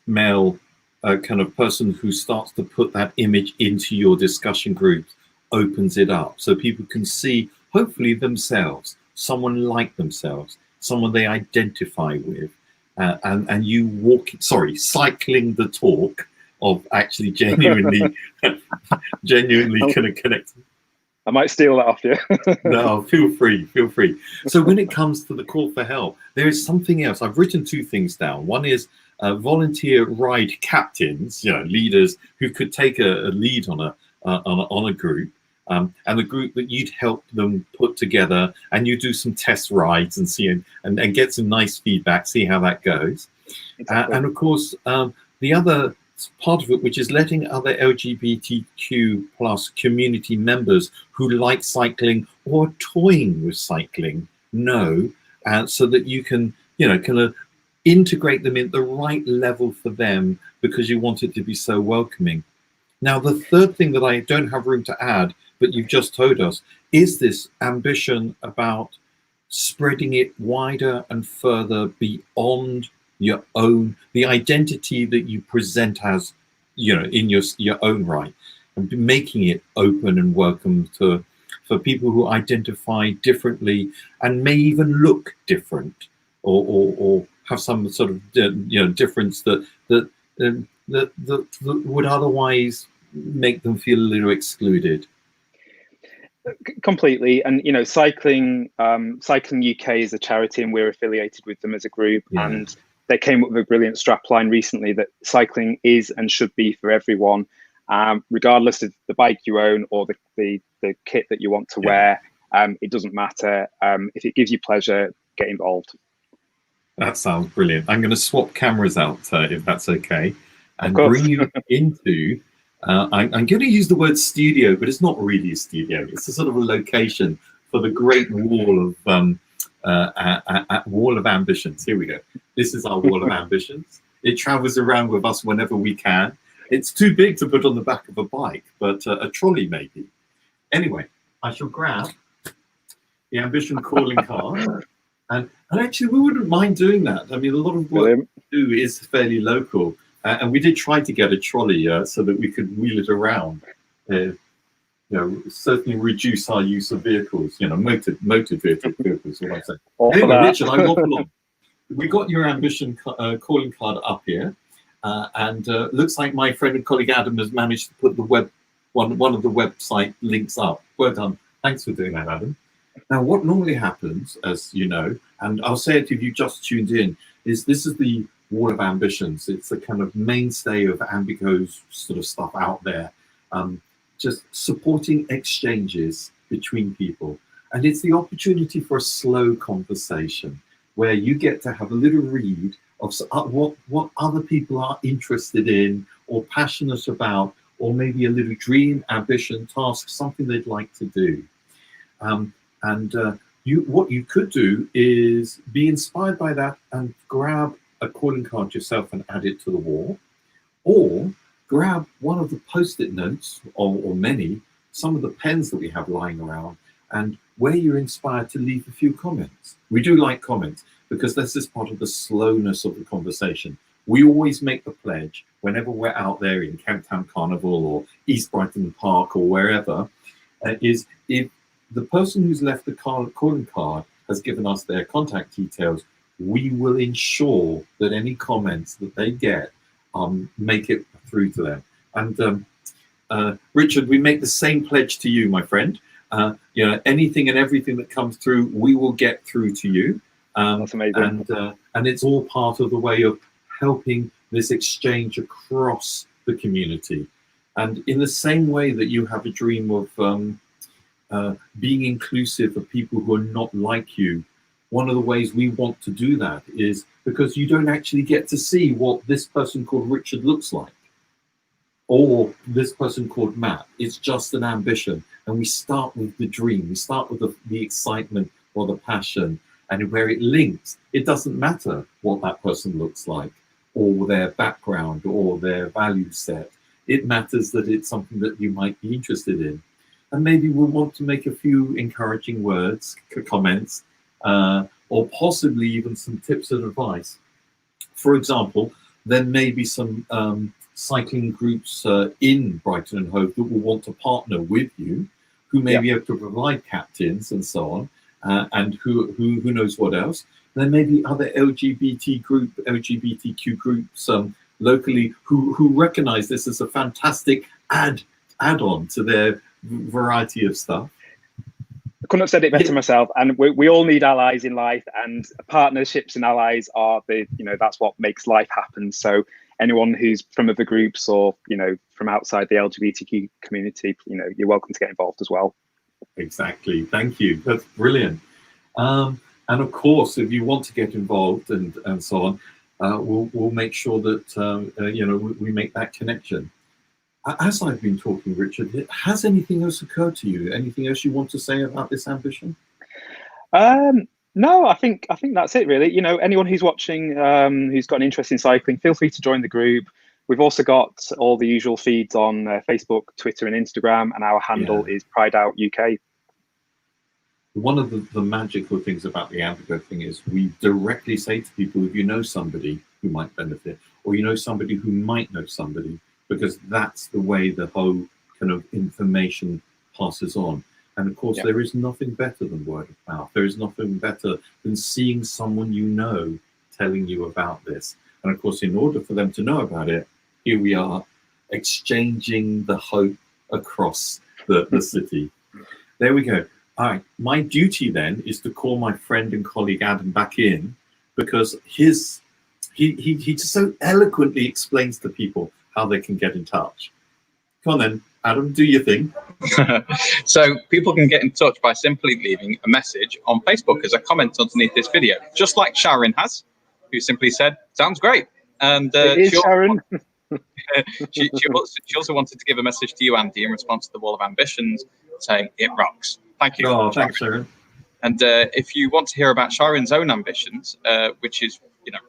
male kind of person who starts to put that image into your discussion group, opens it up so people can see, hopefully, themselves, someone like themselves, someone they identify with, and you cycling the talk of actually genuinely kind of connecting. I might steal that off you. No, feel free. So when it comes to the call for help, there is something else. I've written two things down. One is volunteer ride captains, leaders who could take a lead on a group, and the group that you'd help them put together, and you do some test rides and see and get some nice feedback, see how that goes. Exactly. And of course, the other part of it, which is letting other LGBTQ plus community members who like cycling or toying with cycling know, so that you can, kind of integrate them at the right level for them, because you want it to be so welcoming. Now, the third thing that I don't have room to add, but you've just told us, is this ambition about spreading it wider and further beyond your own, the identity that you present as, in your own right, and making it open and welcome for people who identify differently and may even look different, or have some sort of difference that would otherwise make them feel a little excluded. Completely. And cycling UK is a charity, and we're affiliated with them as a group. Yeah. And they came up with a brilliant strapline recently that cycling is and should be for everyone, regardless of the bike you own or the kit that you want to wear. It doesn't matter. If it gives you pleasure, get involved. That sounds brilliant. I'm going to swap cameras out, if that's okay, and bring you into, I'm going to use the word studio, but it's not really a studio. It's a sort of a location for the great wall of ambitions. Here we go. This is our wall of ambitions. It travels around with us whenever we can. It's too big to put on the back of a bike, but a trolley maybe. Anyway, I shall grab the ambition calling card. And actually, we wouldn't mind doing that. I mean, a lot of what we do is fairly local. And we did try to get a trolley so that we could wheel it around. Certainly reduce our use of vehicles, motor vehicles, what I say. Anyway, Richard, I waffle on. We got your ambition calling card up here. And looks like my friend and colleague Adam has managed to put one of the website links up. Well done. Thanks for doing that, Adam. Now, what normally happens, as you know, and I'll say it if you just tuned in, is this is the Wall of Ambitions. It's the kind of mainstay of Ambico's sort of stuff out there, just supporting exchanges between people. And it's the opportunity for a slow conversation where you get to have a little read of what other people are interested in or passionate about, or maybe a little dream, ambition, task, something they'd like to do. What you could do is be inspired by that and grab a calling card yourself and add it to the wall, or grab one of the post-it notes, or many, some of the pens that we have lying around, and where you're inspired to leave a few comments. We do like comments because this is part of the slowness of the conversation. We always make the pledge whenever we're out there in Camptown Carnival or East Brighton Park or wherever, is if the person who's left the calling card has given us their contact details, we will ensure that any comments that they get make it through to them. And Richard, we make the same pledge to you, my friend. Anything and everything that comes through, we will get through to you. That's amazing. And it's all part of the way of helping this exchange across the community. And in the same way that you have a dream of being inclusive of people who are not like you, one of the ways we want to do that is because you don't actually get to see what this person called Richard looks like. or this person called Matt, it's just an ambition. And we start with the dream, we start with the excitement or the passion, and where it links, it doesn't matter what that person looks like or their background or their value set. It matters that it's something that you might be interested in. And maybe we'll want to make a few encouraging words, comments, or possibly even some tips and advice. For example, there may be some cycling groups in Brighton and Hove that will want to partner with you, who may be able to provide captains and so on, and who knows what else. There may be other LGBTQ groups locally who recognise this as a fantastic add-on to their variety of stuff. I couldn't have said it better myself. And we all need allies in life, and partnerships and allies are that's what makes life happen. So anyone who's from other groups or from outside the LGBTQ community, you're welcome to get involved as well. Exactly. Thank you. That's brilliant. And of course, if you want to get involved and so on, we'll make sure that we make that connection. As I've been talking, Richard, has anything else occurred to you? Anything else you want to say about this ambition? No, I think that's it really. Anyone who's watching, who's got an interest in cycling, feel free to join the group. We've also got all the usual feeds on Facebook, Twitter, and Instagram, and our handle is Pride Out UK. One of the magical things about the Ambigo thing is we directly say to people, if you know somebody who might benefit, or somebody who might know somebody, because that's the way the whole kind of information passes on. And of course, there is nothing better than word of mouth. There is nothing better than seeing someone telling you about this. And of course, in order for them to know about it, here we are exchanging the hope across the city. There we go. All right, my duty then is to call my friend and colleague Adam back in, because he just so eloquently explains to people how they can get in touch. Come on then, Adam, do your thing. So people can get in touch by simply leaving a message on Facebook as a comment underneath this video, just like Sharon has, who simply said, "Sounds great." And Sharon. she also wanted to give a message to you, Andy, in response to the Wall of Ambitions, saying it rocks. Thank you. Oh, thanks, Sharon. And if you want to hear about Sharon's own ambitions, which is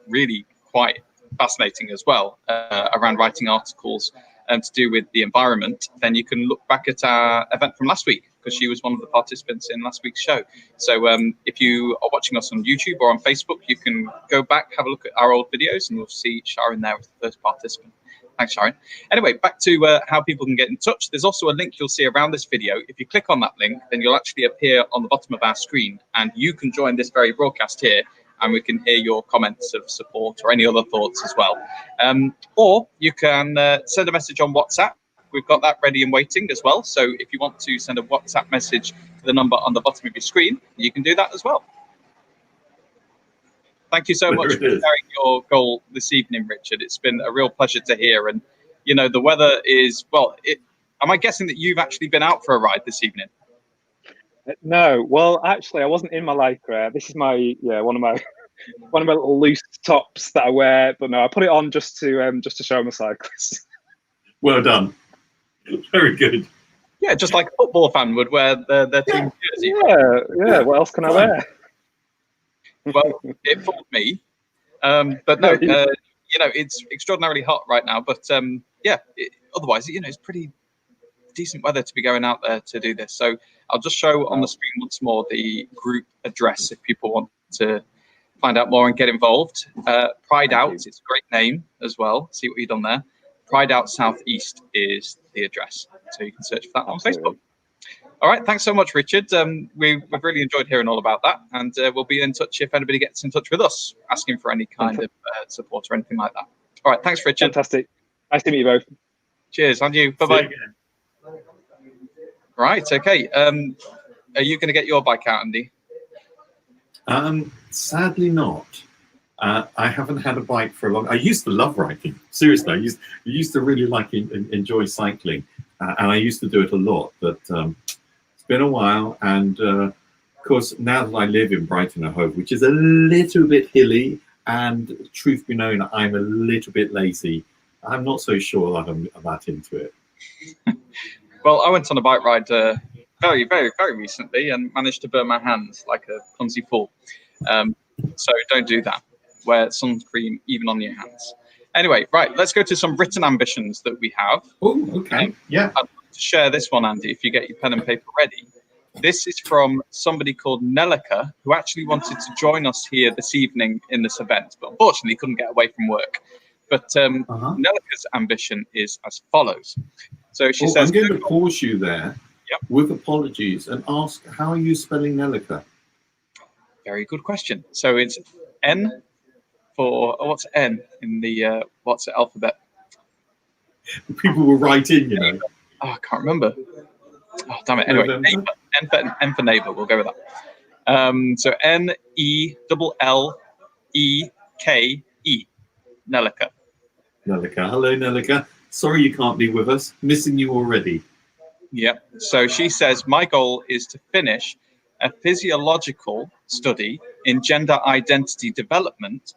really quite fascinating as well, around writing articles to do with the environment, then you can look back at our event from last week, because she was one of the participants in last week's show. So if you are watching us on YouTube or on Facebook, you can go back, have a look at our old videos, and you'll see Sharon there as the first participant. Thanks, Sharon. Anyway, back to how people can get in touch. There's also a link you'll see around this video. If you click on that link, then you'll actually appear on the bottom of our screen, and you can join this very broadcast here, and we can hear your comments of support or any other thoughts as well. Or you can send a message on WhatsApp. We've got that ready and waiting as well. So if you want to send a WhatsApp message to the number on the bottom of your screen, you can do that as well. Thank you so much for sharing your goal this evening, Richard. It's been a real pleasure to hear. And, the weather is, am I guessing that you've actually been out for a ride this evening? No, well, actually, I wasn't in my lycra. This is one of my little loose tops that I wear. But no, I put it on just to show my cyclists. Well done. Very good. Yeah, just like a football fan would wear their team jersey. Yeah. What else can I wear? Well, it fooled me, but no, it's extraordinarily hot right now. But otherwise, it's pretty decent weather to be going out there to do this. So I'll just show on the screen once more the group address if people want to find out more and get involved. Pride Out, it's a great name as well. See what you've done there. Pride Out Southeast is the address, so you can search for that on Facebook. All right, thanks so much, Richard. We've really enjoyed hearing all about that, and we'll be in touch if anybody gets in touch with us, asking for any kind of support or anything like that. All right, thanks, Richard. Fantastic. Nice to meet you both. Cheers, and you. Bye-bye. Right, okay. Are you going to get your bike out, Andy? Sadly not. I haven't had a bike for a long. I used to love riding. Seriously, I used to really enjoy cycling, and I used to do it a lot. But it's been a while, and of course, now that I live in Brighton and Hove, which is a little bit hilly, and truth be known, I'm a little bit lazy. I'm not so sure that I'm that into it. Well, I went on a bike ride very, very, very recently and managed to burn my hands like a clumsy fool. So don't do that. Wear sunscreen even on your hands. Anyway, right, let's go to some written ambitions that we have. Oh, okay. Yeah. I'd like to share this one, Andy, if you get your pen and paper ready. This is from somebody called Nelika, who actually wanted to join us here this evening in this event, but unfortunately couldn't get away from work. But Nelika's ambition is as follows. So she says, I'm going to pause you there with apologies and ask, how are you spelling Nelika? Very good question. So it's N for, what's N in the what's the alphabet? People will write in, you know. Oh, I can't remember. Oh, damn it. Anyway, N for neighbour. We'll go with that. So N-E-L-L-E-K-E. Nelika. Nelika. Hello, Nelika. Sorry you can't be with us. Missing you already. Yep. So she says, my goal is to finish a physiological study in gender identity development.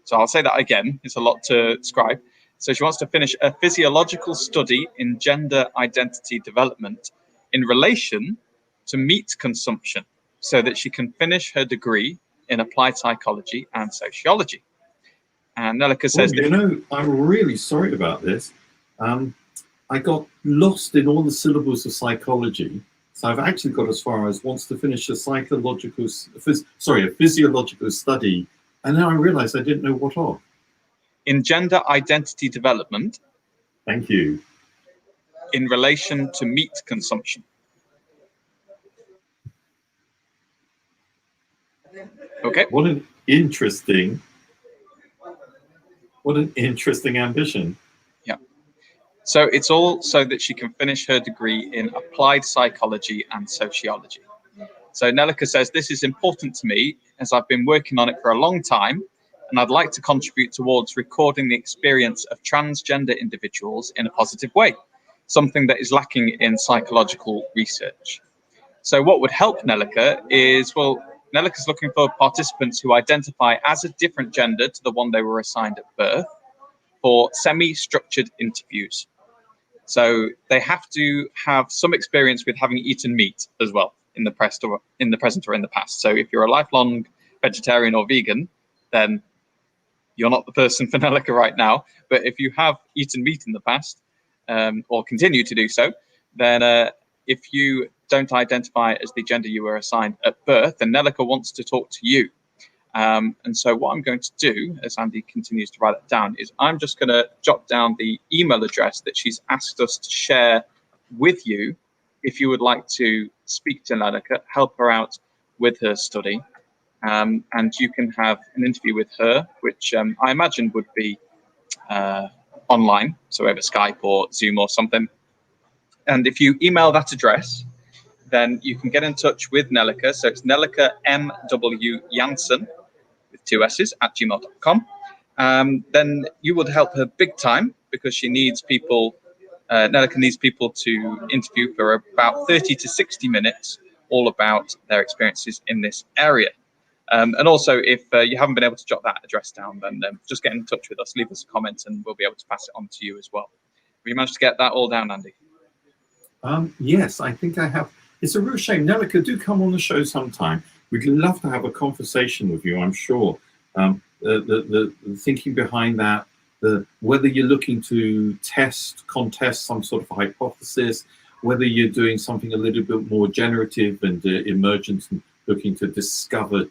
So I'll say that again. It's a lot to describe. So she wants to finish a physiological study in gender identity development in relation to meat consumption so that she can finish her degree in applied psychology and sociology. And Nelika says, you know, I'm really sorry about this. I got lost in all the syllables of psychology. So I've actually got as far as wants to finish a physiological study. And then I realized I didn't know what of. In gender identity development. Thank you. In relation to meat consumption. Okay. What an interesting ambition. Yeah. So it's all so that she can finish her degree in applied psychology and sociology. So Nelika says, this is important to me as I've been working on it for a long time, and I'd like to contribute towards recording the experience of transgender individuals in a positive way, something that is lacking in psychological research. So what would help Nelika is, well, Nelika's looking for participants who identify as a different gender to the one they were assigned at birth for semi-structured interviews. So they have to have some experience with having eaten meat as well in the present or in the past. So if you're a lifelong vegetarian or vegan, then you're not the person for Nelika right now. But if you have eaten meat in the past or continue to do so, then if you don't identify as the gender you were assigned at birth, then Nelika wants to talk to you. And so what I'm going to do, as Andy continues to write it down, is I'm just going to jot down the email address that she's asked us to share with you if you would like to speak to Nelika, help her out with her study. And you can have an interview with her, which I imagine would be online, so over Skype or Zoom or something. And if you email that address, then you can get in touch with Nelika. So it's Nelika M.W. Jansen with 2 S's at gmail.com. Then you would help her big time because she needs people, Nelika needs people to interview for about 30 to 60 minutes, all about their experiences in this area. And also, if you haven't been able to jot that address down, then just get in touch with us, leave us a comment, and we'll be able to pass it on to you as well. Have you managed to get that all down, Andy? Yes, I think I have. It's a real shame. Nelika, do come on the show sometime. We'd love to have a conversation with you, I'm sure. The thinking behind that, whether you're looking to contest some sort of hypothesis, whether you're doing something a little bit more generative and emergent and looking to discover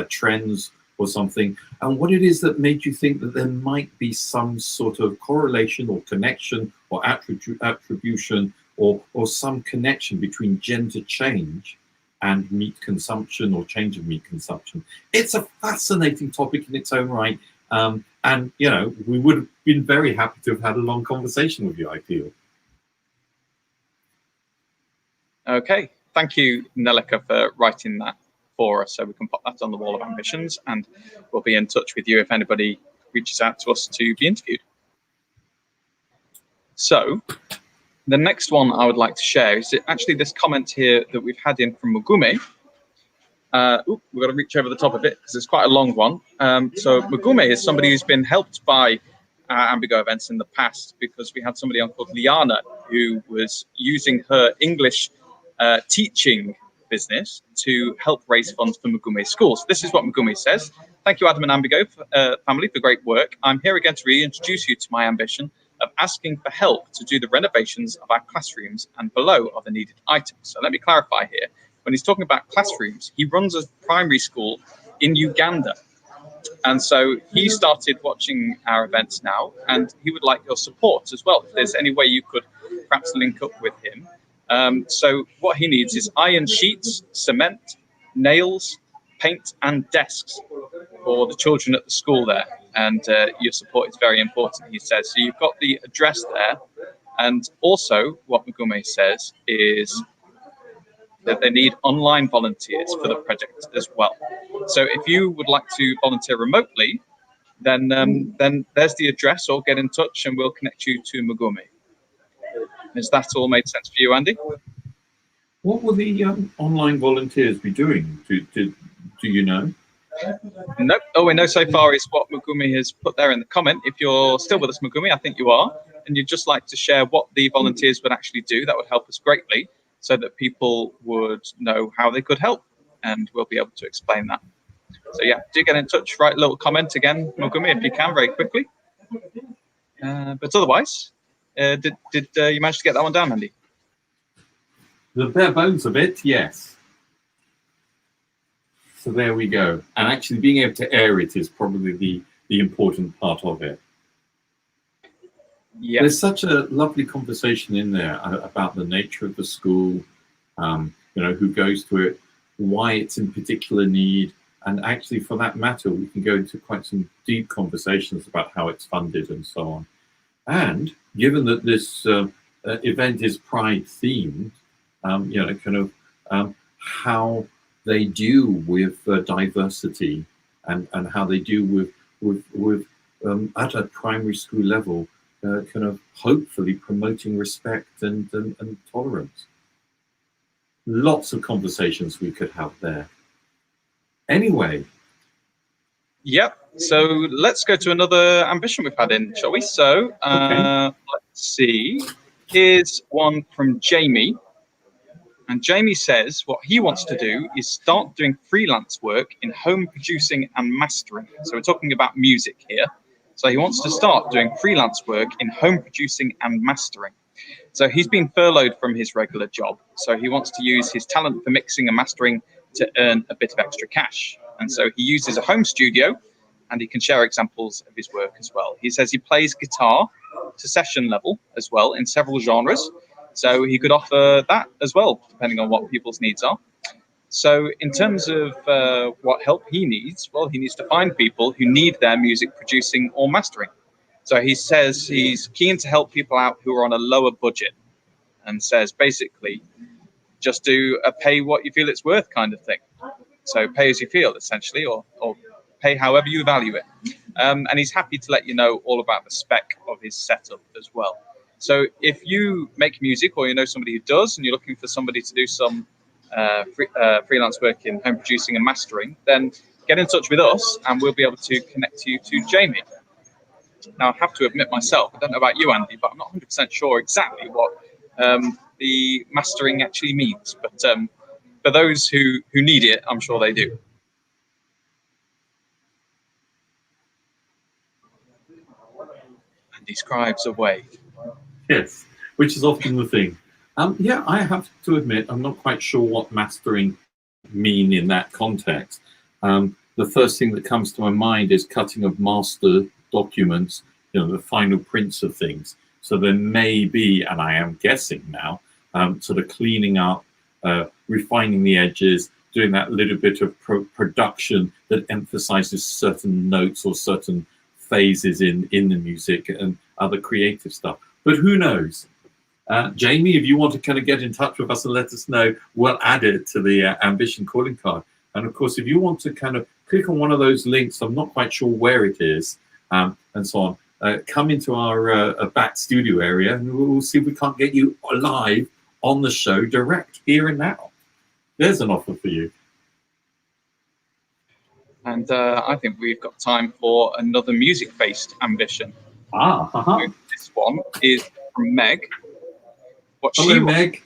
trends or something, and what it is that made you think that there might be some sort of correlation or connection or attribution or some connection between gender change and meat consumption or change of meat consumption. It's a fascinating topic in its own right. And, you know, we would have been very happy to have had a long conversation with you, I feel. Okay. Thank you, Nelika, for writing that for us so we can put that on the wall of ambitions, and we'll be in touch with you if anybody reaches out to us to be interviewed. So the next one I would like to share is actually this comment here that we've had in from Mugume. We've got to reach over the top of it because it's quite a long one. So Mugume is somebody who's been helped by our Ambigo events in the past because we had somebody on called Liana who was using her English teaching business to help raise funds for Mugume schools. This is what Mugume says. Thank you, Adam and Ambigo family, for great work. I'm here again to reintroduce you to my ambition of asking for help to do the renovations of our classrooms, and below are the needed items. So let me clarify here. When he's talking about classrooms, he runs a primary school in Uganda. And so he started watching our events now, and he would like your support as well. If there's any way you could perhaps link up with him. So what he needs is iron sheets, cement, nails, paint, and desks for the children at the school there. And your support is very important, he says. So you've got the address there. And also what Mugume says is that they need online volunteers for the project as well. So if you would like to volunteer remotely, then there's the address, or get in touch and we'll connect you to Mugume. Has that all made sense for you, Andy? What will the online volunteers be doing? Do you know? Nope. All we know so far is what Mugume has put there in the comment. If you're still with us, Mugume, I think you are, and you'd just like to share what the volunteers would actually do, that would help us greatly, so that people would know how they could help, and we'll be able to explain that. So yeah, do get in touch, write a little comment again, Mugume, if you can, very quickly. But otherwise, did you manage to get that one down, Andy? The bare bones of it, yes. So there we go. And actually being able to air it is probably the important part of it. Yeah. There's such a lovely conversation in there about the nature of the school, who goes to it, why it's in particular need, and actually, for that matter, we can go into quite some deep conversations about how it's funded and so on. And given that this event is Pride themed, how they deal with diversity and how they deal with at a primary school level, hopefully promoting respect and tolerance. Lots of conversations we could have there. Anyway. Yep. So let's go to another ambition we've had in, shall we? So let's see. Here's one from Jamie. And Jamie says what he wants to do is start doing freelance work in home producing and mastering. So we're talking about music here. So he wants to start doing freelance work in home producing and mastering. So he's been furloughed from his regular job. So he wants to use his talent for mixing and mastering to earn a bit of extra cash. And so he uses a home studio, and he can share examples of his work as well. He says he plays guitar to session level as well in several genres. So he could offer that as well, depending on what people's needs are. So in terms of what help he needs, well, he needs to find people who need their music producing or mastering. So he says he's keen to help people out who are on a lower budget, and says basically just do a pay what you feel it's worth kind of thing. So pay as you feel, essentially, or pay however you value it. And he's happy to let you know all about the spec of his setup as well. So if you make music, or you know somebody who does, and you're looking for somebody to do some freelance work in home producing and mastering, then get in touch with us and we'll be able to connect you to Jamie. Now, I have to admit myself, I don't know about you, Andy, but I'm not 100% sure exactly what the mastering actually means. But for those who need it, I'm sure they do. And he scribes away. Yes, which is often the thing. Yeah, I have to admit, I'm not quite sure what mastering mean in that context. The first thing that comes to my mind is cutting of master documents, the final prints of things. So there may be, and I am guessing now, sort of cleaning up, refining the edges, doing that little bit of production that emphasizes certain notes or certain phases in the music and other creative stuff. But who knows? Jamie, if you want to kind of get in touch with us and let us know, we'll add it to the Ambition calling card. And of course, if you want to kind of click on one of those links, I'm not quite sure where it is, and so on, come into our back studio area and we'll see if we can't get you live on the show direct here and now. There's an offer for you. And I think we've got time for another music-based ambition. This one is from Meg. Hello, Meg.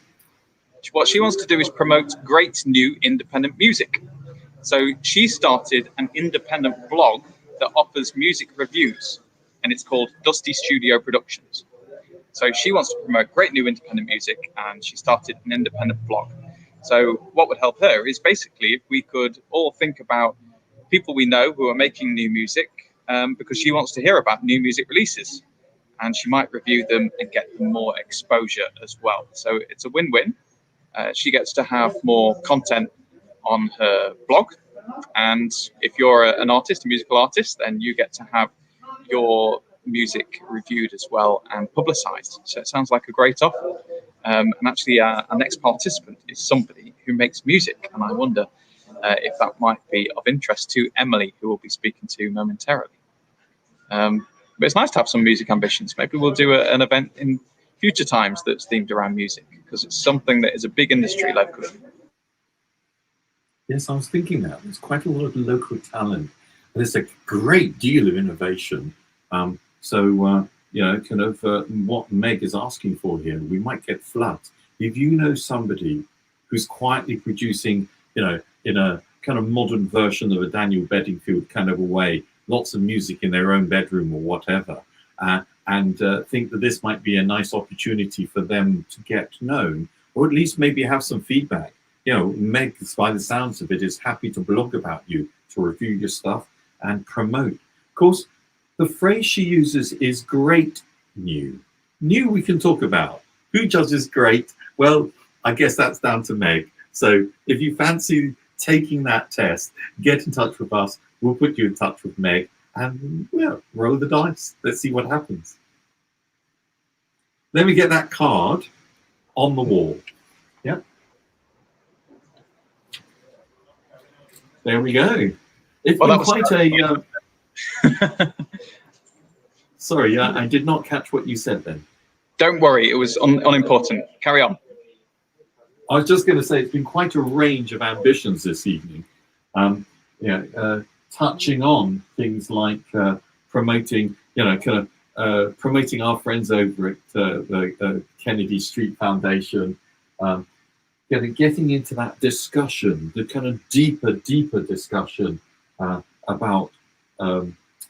What she wants to do is promote great new independent music. So she started an independent blog that offers music reviews, and it's called Dusty Studio Productions. So she wants to promote great new independent music, and she started an independent blog. So what would help her is basically if we could all think about people we know who are making new music, because she wants to hear about new music releases, and she might review them and get them more exposure as well. So it's a win-win. She gets to have more content on her blog, and if you're an artist, a musical artist, then you get to have your music reviewed as well and publicized. So it sounds like a great offer. And actually our next participant is somebody who makes music, and I wonder if that might be of interest to Emily, who we'll be speaking to momentarily. But it's nice to have some music ambitions. Maybe we'll do an event in future times that's themed around music, because it's something that is a big industry locally. Yes, I was thinking that. There's quite a lot of local talent. There's a great deal of innovation. You know, kind of what Meg is asking for here, we might get floods. If you know somebody who's quietly producing, you know, in a kind of modern version of a Daniel Bedingfield kind of a way, lots of music in their own bedroom or whatever, and think that this might be a nice opportunity for them to get known, or at least maybe have some feedback. You know, Meg, by the sounds of it, is happy to blog about you, to review your stuff and promote. Of course, the phrase she uses is great new. New we can talk about. Who judges great? Well, I guess that's down to Meg. So if you fancy taking that test, get in touch with us. We'll put you in touch with Meg and roll the dice. Let's see what happens. Let me get that card on the wall. Yep. There we go. It's been quite a... Sorry, I did not catch what you said then. Don't worry, it was unimportant. Carry on. I was just going to say it's been quite a range of ambitions this evening. Touching on things like promoting, promoting our friends over at the Kennedy Street Foundation, getting into that discussion, the kind of deeper discussion about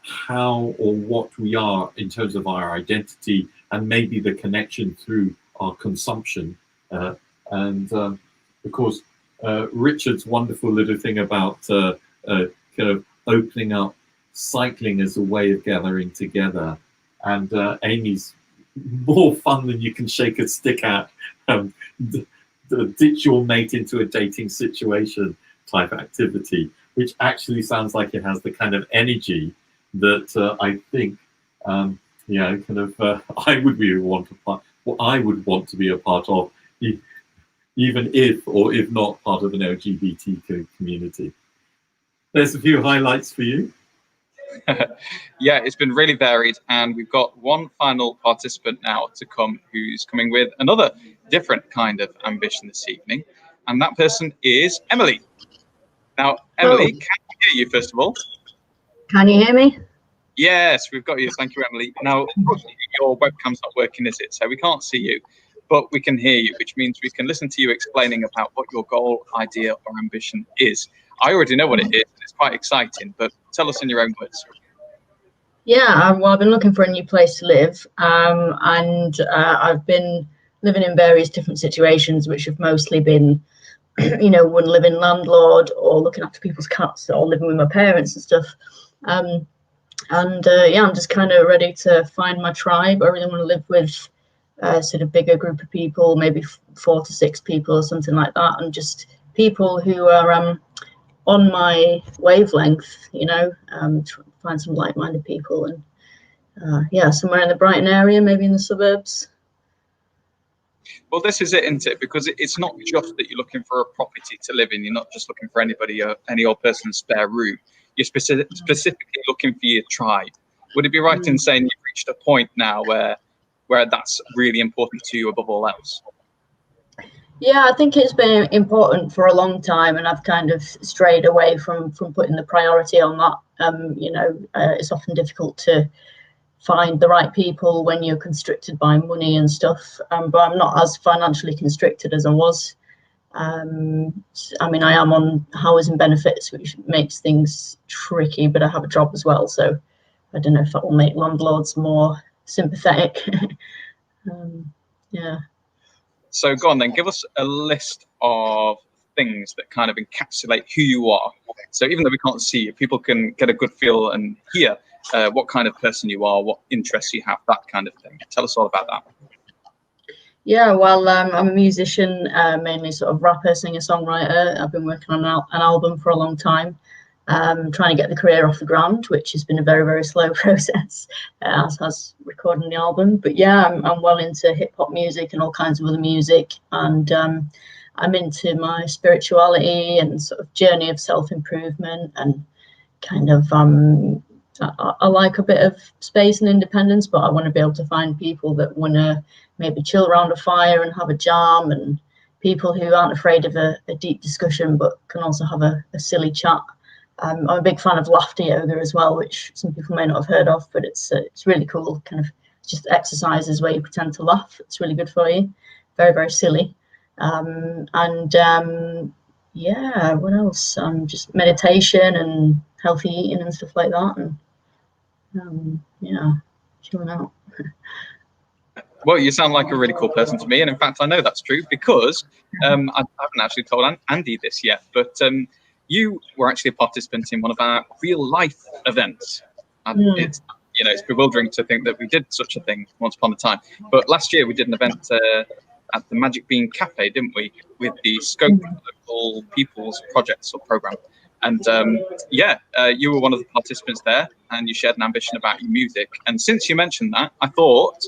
how or what we are in terms of our identity, and maybe the connection through our consumption. And of course, Richard's wonderful little thing about kind of opening up cycling as a way of gathering together, and Amy's more fun than you can shake a stick at, ditch your mate into a dating situation type activity, which actually sounds like it has the kind of energy that I think, I would want to be a part of, even if not part of an LGBTQ community. There's a few highlights for you. Yeah, it's been really varied, and we've got one final participant now to come who's coming with another different kind of ambition this evening, and that person is Emily. Now, Emily, can we hear you first of all? Can you hear me? Yes, we've got you. Thank you, Emily. Now, your webcam's not working, is it? So we can't see you, but we can hear you, which means we can listen to you explaining about what your goal, idea, or ambition is. I already know what it is. It's quite exciting, but tell us in your own words. Yeah, well, I've been looking for a new place to live, and I've been living in various different situations, which have mostly been, one living landlord, or looking after people's cats, or living with my parents and stuff. I'm just kind of ready to find my tribe. I really want to live with a sort of bigger group of people, maybe 4 to 6 people or something like that, and just people who are on my wavelength, find some like-minded people, and somewhere in the Brighton area, maybe in the suburbs. Well, this is it, isn't it? Because it's not just that you're looking for a property to live in. You're not just looking for any old person's spare room. You're specifically looking for your tribe. Would it be right in saying you've reached a point now where that's really important to you above all else? Yeah, I think it's been important for a long time, and I've kind of strayed away from putting the priority on that. It's often difficult to find the right people when you're constricted by money and stuff. But I'm not as financially constricted as I was. I mean, I am on housing benefits, which makes things tricky, but I have a job as well, so I don't know if that will make landlords more sympathetic. Yeah. So go on then, give us a list of things that kind of encapsulate who you are. So even though we can't see you, people can get a good feel and hear what kind of person you are, what interests you have, that kind of thing. Tell us all about that. Yeah, well, I'm a musician, mainly sort of rapper, singer, songwriter. I've been working on an album for a long time, trying to get the career off the ground, which has been a very, very slow process, as recording the album. But yeah, I'm well into hip hop music and all kinds of other music, and I'm into my spirituality and sort of journey of self-improvement, and kind of I like a bit of space and independence, but I want to be able to find people that want to maybe chill around a fire and have a jam, and people who aren't afraid of a deep discussion but can also have a silly chat. I'm a big fan of laughter yoga as well, which some people may not have heard of, but it's really cool. Kind of just exercises where you pretend to laugh. It's really good for you. Very, very silly. Yeah, what else? Just meditation and healthy eating and stuff like that. And yeah, chilling out. Well, you sound like a really cool person to me, and in fact, I know that's true because I haven't actually told Andy this yet, but you were actually a participant in one of our real life events. And it's bewildering to think that we did such a thing once upon a time. But last year we did an event at the Magic Bean Cafe, didn't we, with the Scope Local People's Projects or Program. And you were one of the participants there, and you shared an ambition about your music. And since you mentioned that, I thought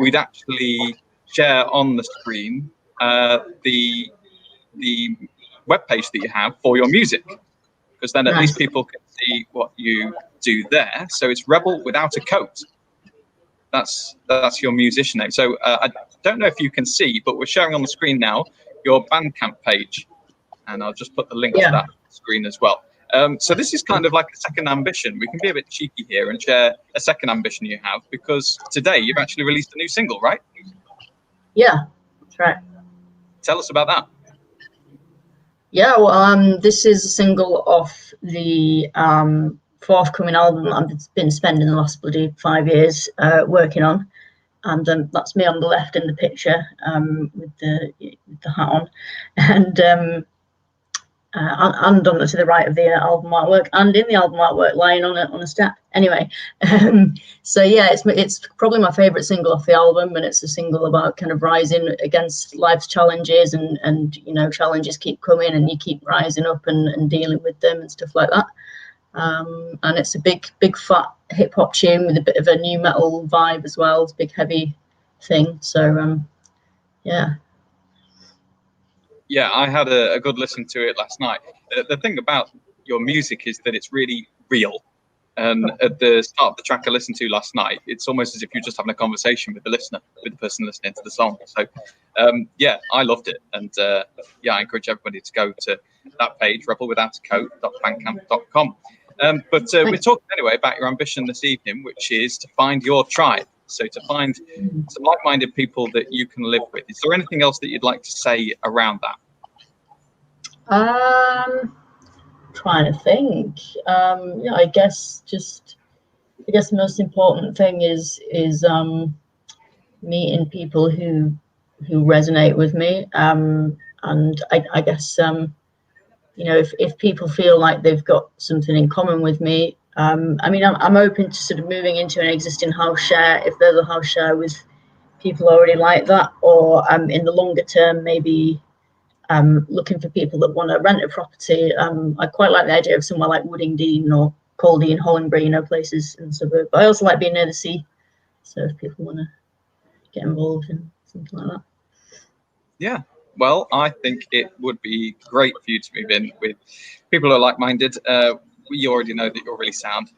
we'd actually share on the screen the webpage that you have for your music, because then at least people can see what you do there. So it's Rebel Without a Coat. That's your musician name. So I don't know if you can see, but we're sharing on the screen now your Bandcamp page, and I'll just put the link to that on the screen as well. So this is kind of like a second ambition. We can be a bit cheeky here and share a second ambition you have, because today you've actually released a new single, right? Yeah, that's right. Tell us about that. Yeah, well, this is a single off the forthcoming album I've been spending the last bloody 5 years working on, and that's me on the left in the picture with the hat on, and to the right of the album artwork, and in the album artwork lying on a step. Anyway, so yeah, it's probably my favorite single off the album, and it's a single about kind of rising against life's challenges, and challenges keep coming, and you keep rising up and dealing with them and stuff like that. And it's a big fat hip hop tune with a bit of a new metal vibe as well. It's a big heavy thing. So yeah. Yeah, I had a good listen to it last night. The thing about your music is that it's really real. And at the start of the track I listened to last night, it's almost as if you're just having a conversation with the listener, with the person listening to the song. So, I loved it. And I encourage everybody to go to that page, rebelwithoutacoat.bandcamp.com. But we're talking anyway about your ambition this evening, which is to find your tribe. So to find some like-minded people that you can live with. Is there anything else that you'd like to say around that? Trying to think. I guess the most important thing is meeting people who resonate with me. And I guess if people feel like they've got something in common with me. I'm open to sort of moving into an existing house share if there's a house share with people already like that, or in the longer term, maybe looking for people that want to rent a property. I quite like the idea of somewhere like Woodingdean or Caldean, Hollandbury, places in the suburb. But I also like being near the sea, so if people want to get involved in something like that. Yeah. Well, I think it would be great for you to move in with people who are like-minded. You already know that you're really sound.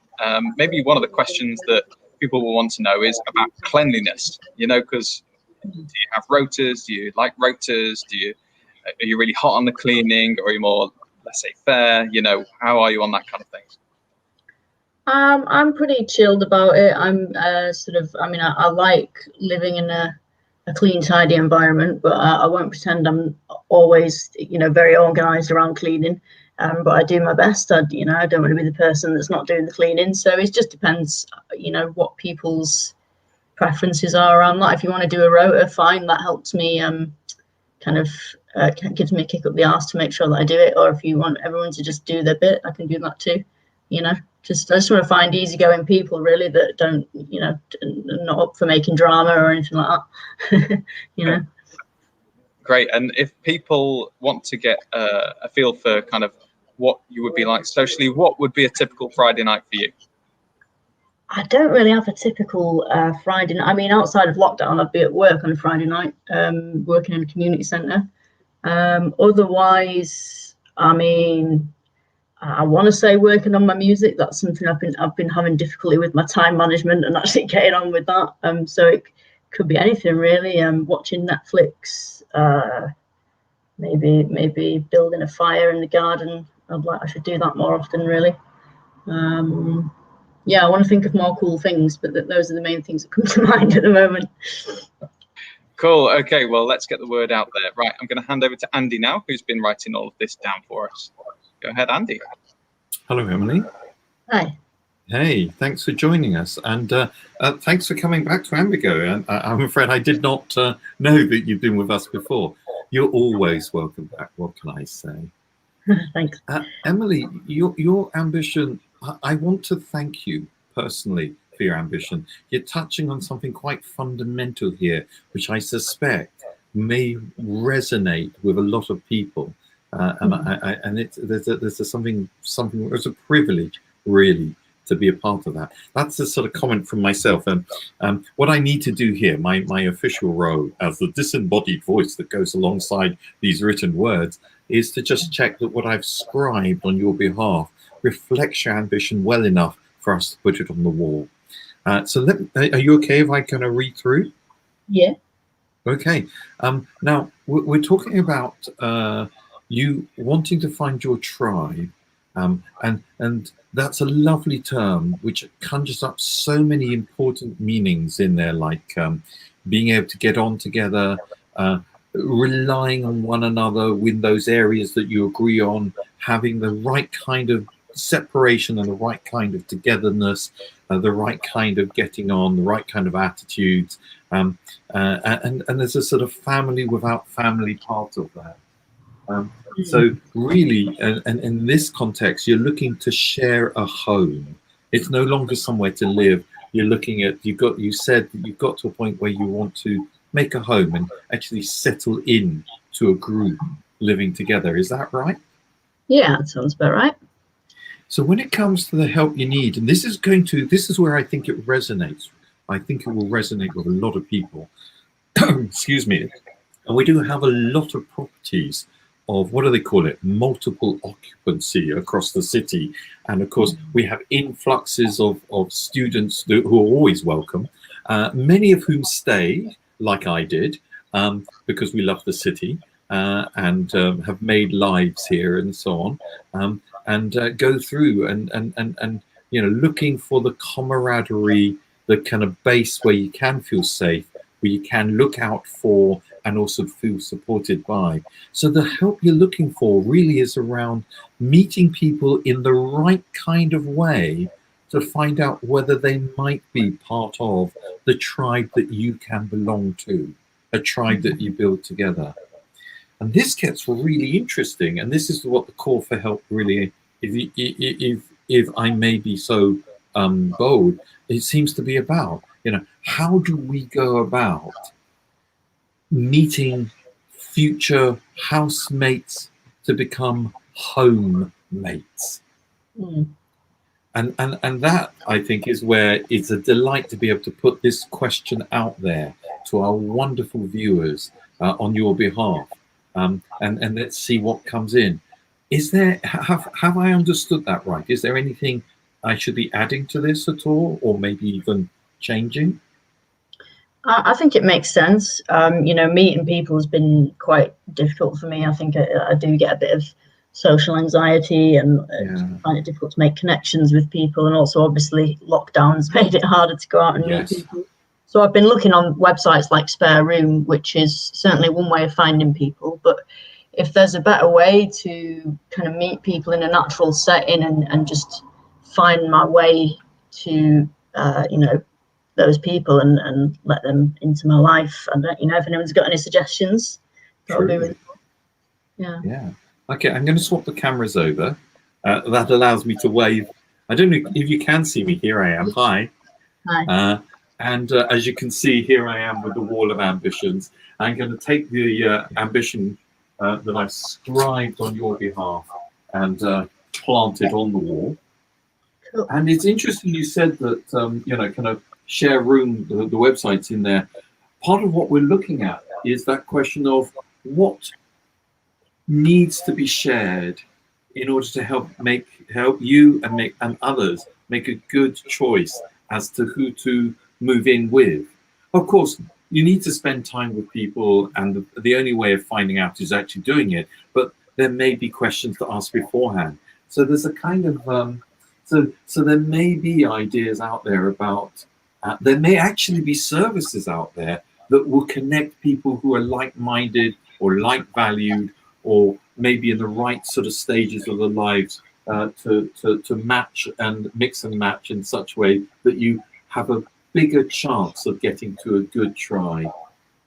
Maybe one of the questions that people will want to know is about cleanliness, because do you have rotors? Do you like rotors? Are you really hot on the cleaning, or are you more laissez-faire? How are you on that kind of thing? I'm pretty chilled about it. I'm I like living in a clean, tidy environment, but I won't pretend I'm always, very organized around cleaning. But I do my best. I don't want to be the person that's not doing the cleaning. So it just depends, what people's preferences are around that. If you want to do a rota, fine. That helps me, gives me a kick up the arse to make sure that I do it. Or if you want everyone to just do their bit, I can do that too. I just want to find easygoing people really that don't, not up for making drama or anything like that. Great. And if people want to get a feel for kind of what you would be like socially, what would be a typical Friday night for you? I don't really have a typical Friday night. I mean, outside of lockdown, I'd be at work on a Friday night, working in a community centre. Otherwise, I mean, I want to say working on my music. That's something I've been having difficulty with my time management and actually getting on with that. So it could be anything really. Watching Netflix, maybe building a fire in the garden. I should do that more often really. Yeah, I want to think of more cool things, but those are the main things that come to mind at the moment. Cool. Okay, well, let's get the word out there. Right, I'm going to hand over to Andy now, who's been writing all of this down for us. Go ahead, Andy. Hello, Emily. Hi. Hey, thanks for joining us, and thanks for coming back to Ambigo. And I'm afraid I did not know that you've been with us before. You're always welcome back. What can I say? Thanks. Emily, your ambition, I want to thank you personally for your ambition. You're touching on something quite fundamental here, which I suspect may resonate with a lot of people. There's something, it's a privilege really to be a part of that. That's a sort of comment from myself. And what I need to do here, my official role as the disembodied voice that goes alongside these written words, is to just check that what I've scribed on your behalf reflects your ambition well enough for us to put it on the wall. So are you okay if I kind of read through? Yeah. Okay. Now, we're talking about you wanting to find your tribe. And that's a lovely term which conjures up so many important meanings in there, like being able to get on together, relying on one another in those areas that you agree on, having the right kind of separation and the right kind of togetherness, the right kind of getting on, the right kind of attitudes, and there's a sort of family without family part of that. So really, and in this context, you're looking to share a home. It's no longer somewhere to live. You're looking at, you said that you've got to a point where you want to make a home and actually settle in to a group living together. Is that right? Yeah, that sounds about right. So when it comes to the help you need, and this is where I think it resonates. I think it will resonate with a lot of people. Excuse me. And we do have a lot of properties of, what do they call it, multiple occupancy across the city. And of course, we have influxes of students who are always welcome, many of whom stay, like I did, because we love the city and have made lives here and so on, and go through and looking for the camaraderie, the kind of base where you can feel safe, where you can look out for and also feel supported by. So the help you're looking for really is around meeting people in the right kind of way to find out whether they might be part of the tribe that you can belong to, a tribe that you build together. And this gets really interesting, and this is what the call for help really, if I may be so bold, it seems to be about. How do we go about meeting future housemates to become home mates? And that, I think, is where it's a delight to be able to put this question out there to our wonderful viewers on your behalf, and let's see what comes in. Is there, have I understood that right? Is there anything I should be adding to this at all, or maybe even changing? I think it makes sense. Meeting people has been quite difficult for me. I think I do get a bit of social anxiety and find it difficult to make connections with people, and also obviously lockdowns made it harder to go out and meet people. So I've been looking on websites like Spare Room, which is certainly one way of finding people, but if there's a better way to kind of meet people in a natural setting and just find my way to those people and let them into my life, and if anyone's got any suggestions, that would be really cool. Yeah. Okay, I'm going to swap the cameras over. That allows me to wave. I don't know if you can see me. Here I am. Hi. And as you can see, here I am with the wall of ambitions. I'm going to take the ambition that I've scribed on your behalf and plant it on the wall. Cool. And it's interesting you said that, kind of Share Room, the website's in there. Part of what we're looking at is that question of what needs to be shared in order to help you and others make a good choice as to who to move in with. Of course, you need to spend time with people, and the only way of finding out is actually doing it, but there may be questions to ask beforehand. So there's a kind of so there may be ideas out there about there may actually be services out there that will connect people who are like-minded or like-valued, or maybe in the right sort of stages of their lives to match and mix and match in such a way that you have a bigger chance of getting to a good try.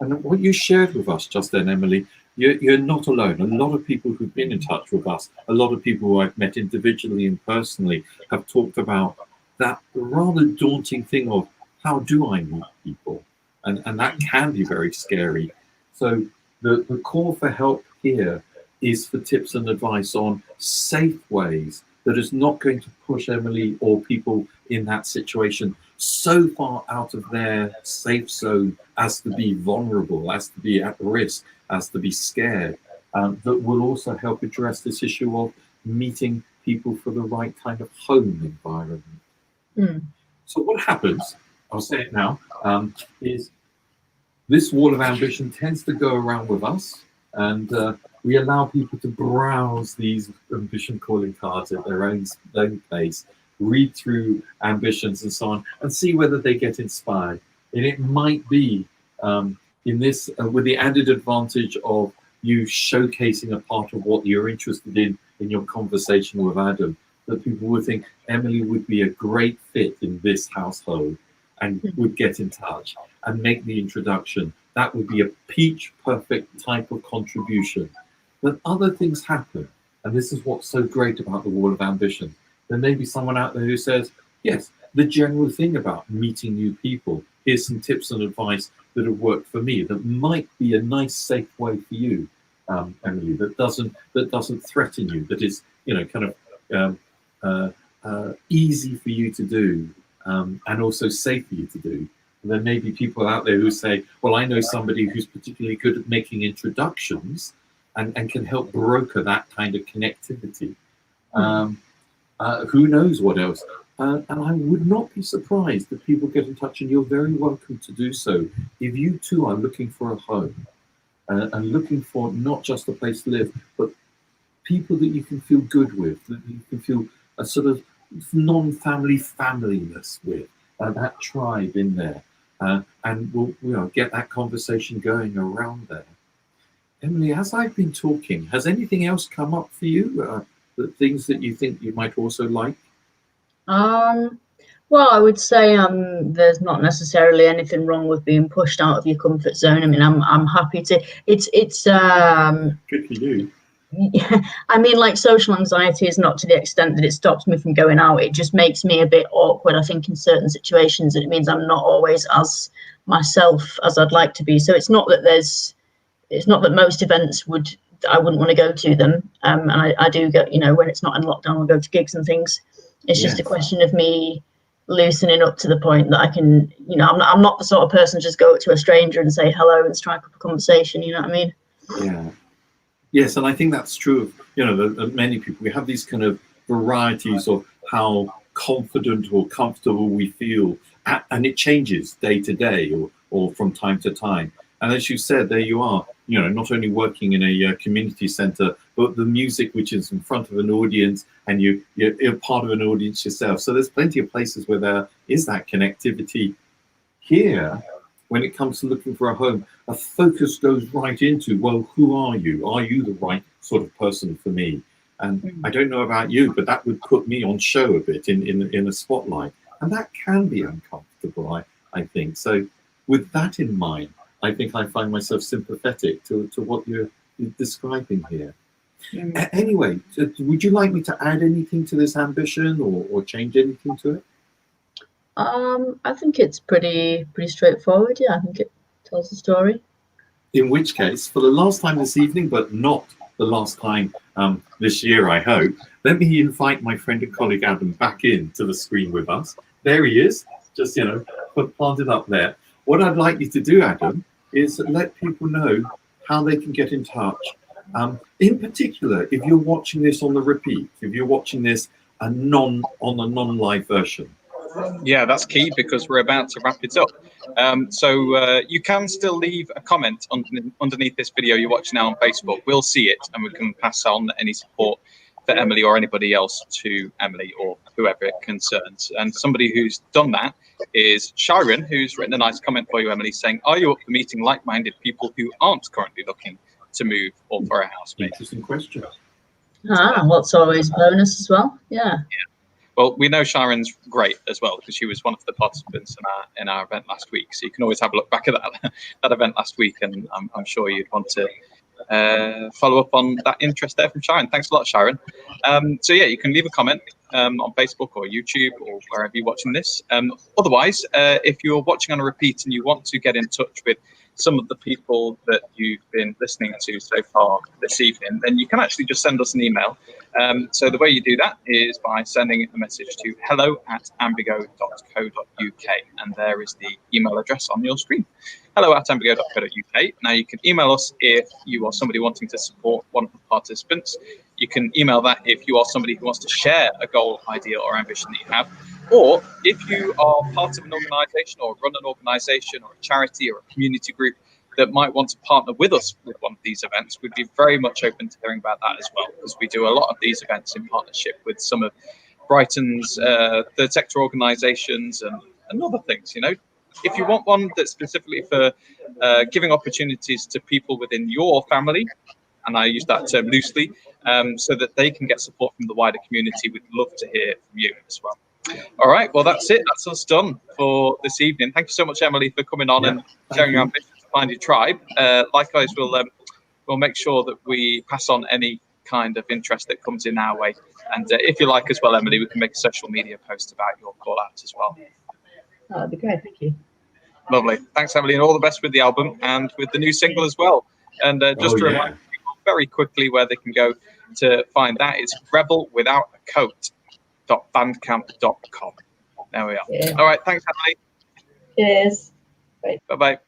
And what you shared with us just then, Emily, you're not alone. A lot of people who've been in touch with us, a lot of people who I've met individually and personally, have talked about that rather daunting thing of how do I meet people? And that can be very scary. So the call for help here is for tips and advice on safe ways that is not going to push Emily or people in that situation so far out of their safe zone as to be vulnerable, as to be at risk, as to be scared, that will also help address this issue of meeting people for the right kind of home environment. So what happens, I'll say it now, is this wall of ambition tends to go around with us, and we allow people to browse these ambition calling cards at their own pace, read through ambitions and so on, and see whether they get inspired. And it might be in this, with the added advantage of you showcasing a part of what you're interested in your conversation with Adam, that people would think Emily would be a great fit in this household and would get in touch and make the introduction. That would be a peach perfect type of contribution. But other things happen, and this is what's so great about the wall of ambition. There may be someone out there who says, yes, the general thing about meeting new people, here's some tips and advice that have worked for me, that might be a nice, safe way for you, Emily, that doesn't threaten you, that is, kind of easy for you to do, and also safe for you to do. And there may be people out there who say, well, I know somebody who's particularly good at making introductions and can help broker that kind of connectivity. Who knows what else? And I would not be surprised if people get in touch, and you're very welcome to do so. If you too are looking for a home and looking for not just a place to live, but people that you can feel good with, that you can feel a sort of non-family familyness with, that tribe in there. And we'll get that conversation going around there. Emily, as I've been talking, has anything else come up for you? The things that you think you might also like? Well, I would say there's not necessarily anything wrong with being pushed out of your comfort zone. I mean, I'm happy to. It's good for you. I mean, like, social anxiety is not to the extent that it stops me from going out. It just makes me a bit awkward, I think, in certain situations, and it means I'm not always as myself as I'd like to be. So it's not that most events I wouldn't want to go to them. And I do go, when it's not in lockdown, I'll go to gigs and things. It's just a question of me loosening up to the point that I can, I'm not the sort of person to just go up to a stranger and say hello and strike up a conversation. You know what I mean? Yeah. Yes, and I think that's true of, many people. We have these kind of varieties of how confident or comfortable we feel, and it changes day to day or from time to time. And as you said, there you are. you know, not only working in a community centre, but the music which is in front of an audience, and you're part of an audience yourself. So there's plenty of places where there is that connectivity. Here, when it comes to looking for a home, a focus goes right into, well, who are you? Are you the right sort of person for me? And I don't know about you, but that would put me on show a bit in a spotlight. And that can be uncomfortable, I think. So with that in mind, I think I find myself sympathetic to what you're describing here. Anyway, would you like me to add anything to this ambition or change anything to it? I think it's pretty straightforward. Yeah, I think it tells the story. In which case, for the last time this evening, but not the last time this year, I hope, let me invite my friend and colleague Adam back into the screen with us. There he is, just, you know, planted up there. What I'd like you to do, Adam, is let people know how they can get in touch. In particular, if you're watching this on the repeat, if you're watching this on a non-live version. Yeah, that's key because we're about to wrap it up. So you can still leave a comment underneath this video you're watching now on Facebook. We'll see it and we can pass on any support for Emily or anybody else to Emily or whoever it concerns. And somebody who's done that is Sharon, who's written a nice comment for you, Emily, saying, are you up for meeting like-minded people who aren't currently looking to move or for a housemate? Interesting question. What's always a bonus as well. Yeah. Well, we know Sharon's great as well because she was one of the participants in our event last week. So you can always have a look back at that event last week, and I'm sure you'd want to follow up on that interest there from Sharon. Thanks a lot, Sharon. So yeah, you can leave a comment on Facebook or YouTube or wherever you're watching this. Otherwise, if you're watching on a repeat and you want to get in touch with some of the people that you've been listening to so far this evening, then you can actually just send us an email. So the way you do that is by sending a message to hello@ambigo.co.uk, and there is the email address on your screen, hello@ambigo.co.uk. Now you can email us if you are somebody wanting to support one of the participants. You can email that if you are somebody who wants to share a goal, idea or ambition that you have, or if you are part of an organisation or run an organisation or a charity or a community group that might want to partner with us with one of these events. We'd be very much open to hearing about that as well, because we do a lot of these events in partnership with some of Brighton's third sector organisations and other things. You know, if you want one that's specifically for giving opportunities to people within your family, and I use that term loosely, so that they can get support from the wider community, we'd love to hear from you as well. All right, well, that's it. That's us done for this evening. Thank you so much, Emily, for coming on and sharing your ambition to find your tribe. Likewise, we'll make sure that we pass on any kind of interest that comes in our way. And if you like as well, Emily, we can make a social media post about your call out as well. That'd be great. Thank you. Lovely. Thanks, Emily, and all the best with the album and with the new single as well. And just to remind people very quickly where they can go to find that, it's Rebel Without a Coat. .bandcamp.com. There we are. Yeah. All right, thanks, Emily. Cheers. Bye-bye.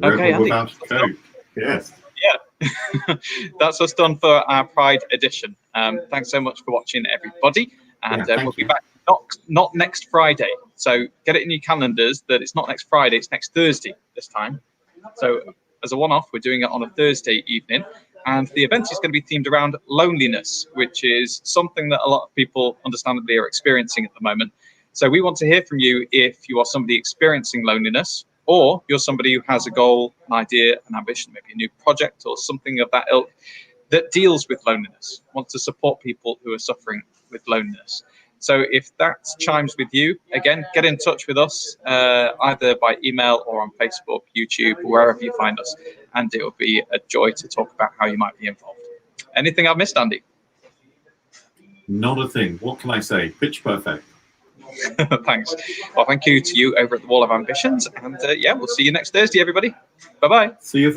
Okay, Andy. Yes. Yeah. That's us done for our Pride edition. Thanks so much for watching, everybody. And we'll be back not next Friday. So get it in your calendars that it's not next Friday, it's next Thursday this time. So as a one-off, we're doing it on a Thursday evening. And the event is going to be themed around loneliness, which is something that a lot of people understandably are experiencing at the moment. So we want to hear from you if you are somebody experiencing loneliness, or you're somebody who has a goal, an idea, an ambition, maybe a new project or something of that ilk that deals with loneliness, wants to support people who are suffering with loneliness. So if that chimes with you, again, get in touch with us either by email or on Facebook, YouTube, wherever you find us. And it will be a joy to talk about how you might be involved. Anything I've missed, Andy? Not a thing. What can I say? Pitch perfect. Thanks. Well, thank you to you over at the Wall of Ambitions. And yeah, we'll see you next Thursday, everybody. Bye-bye. See you.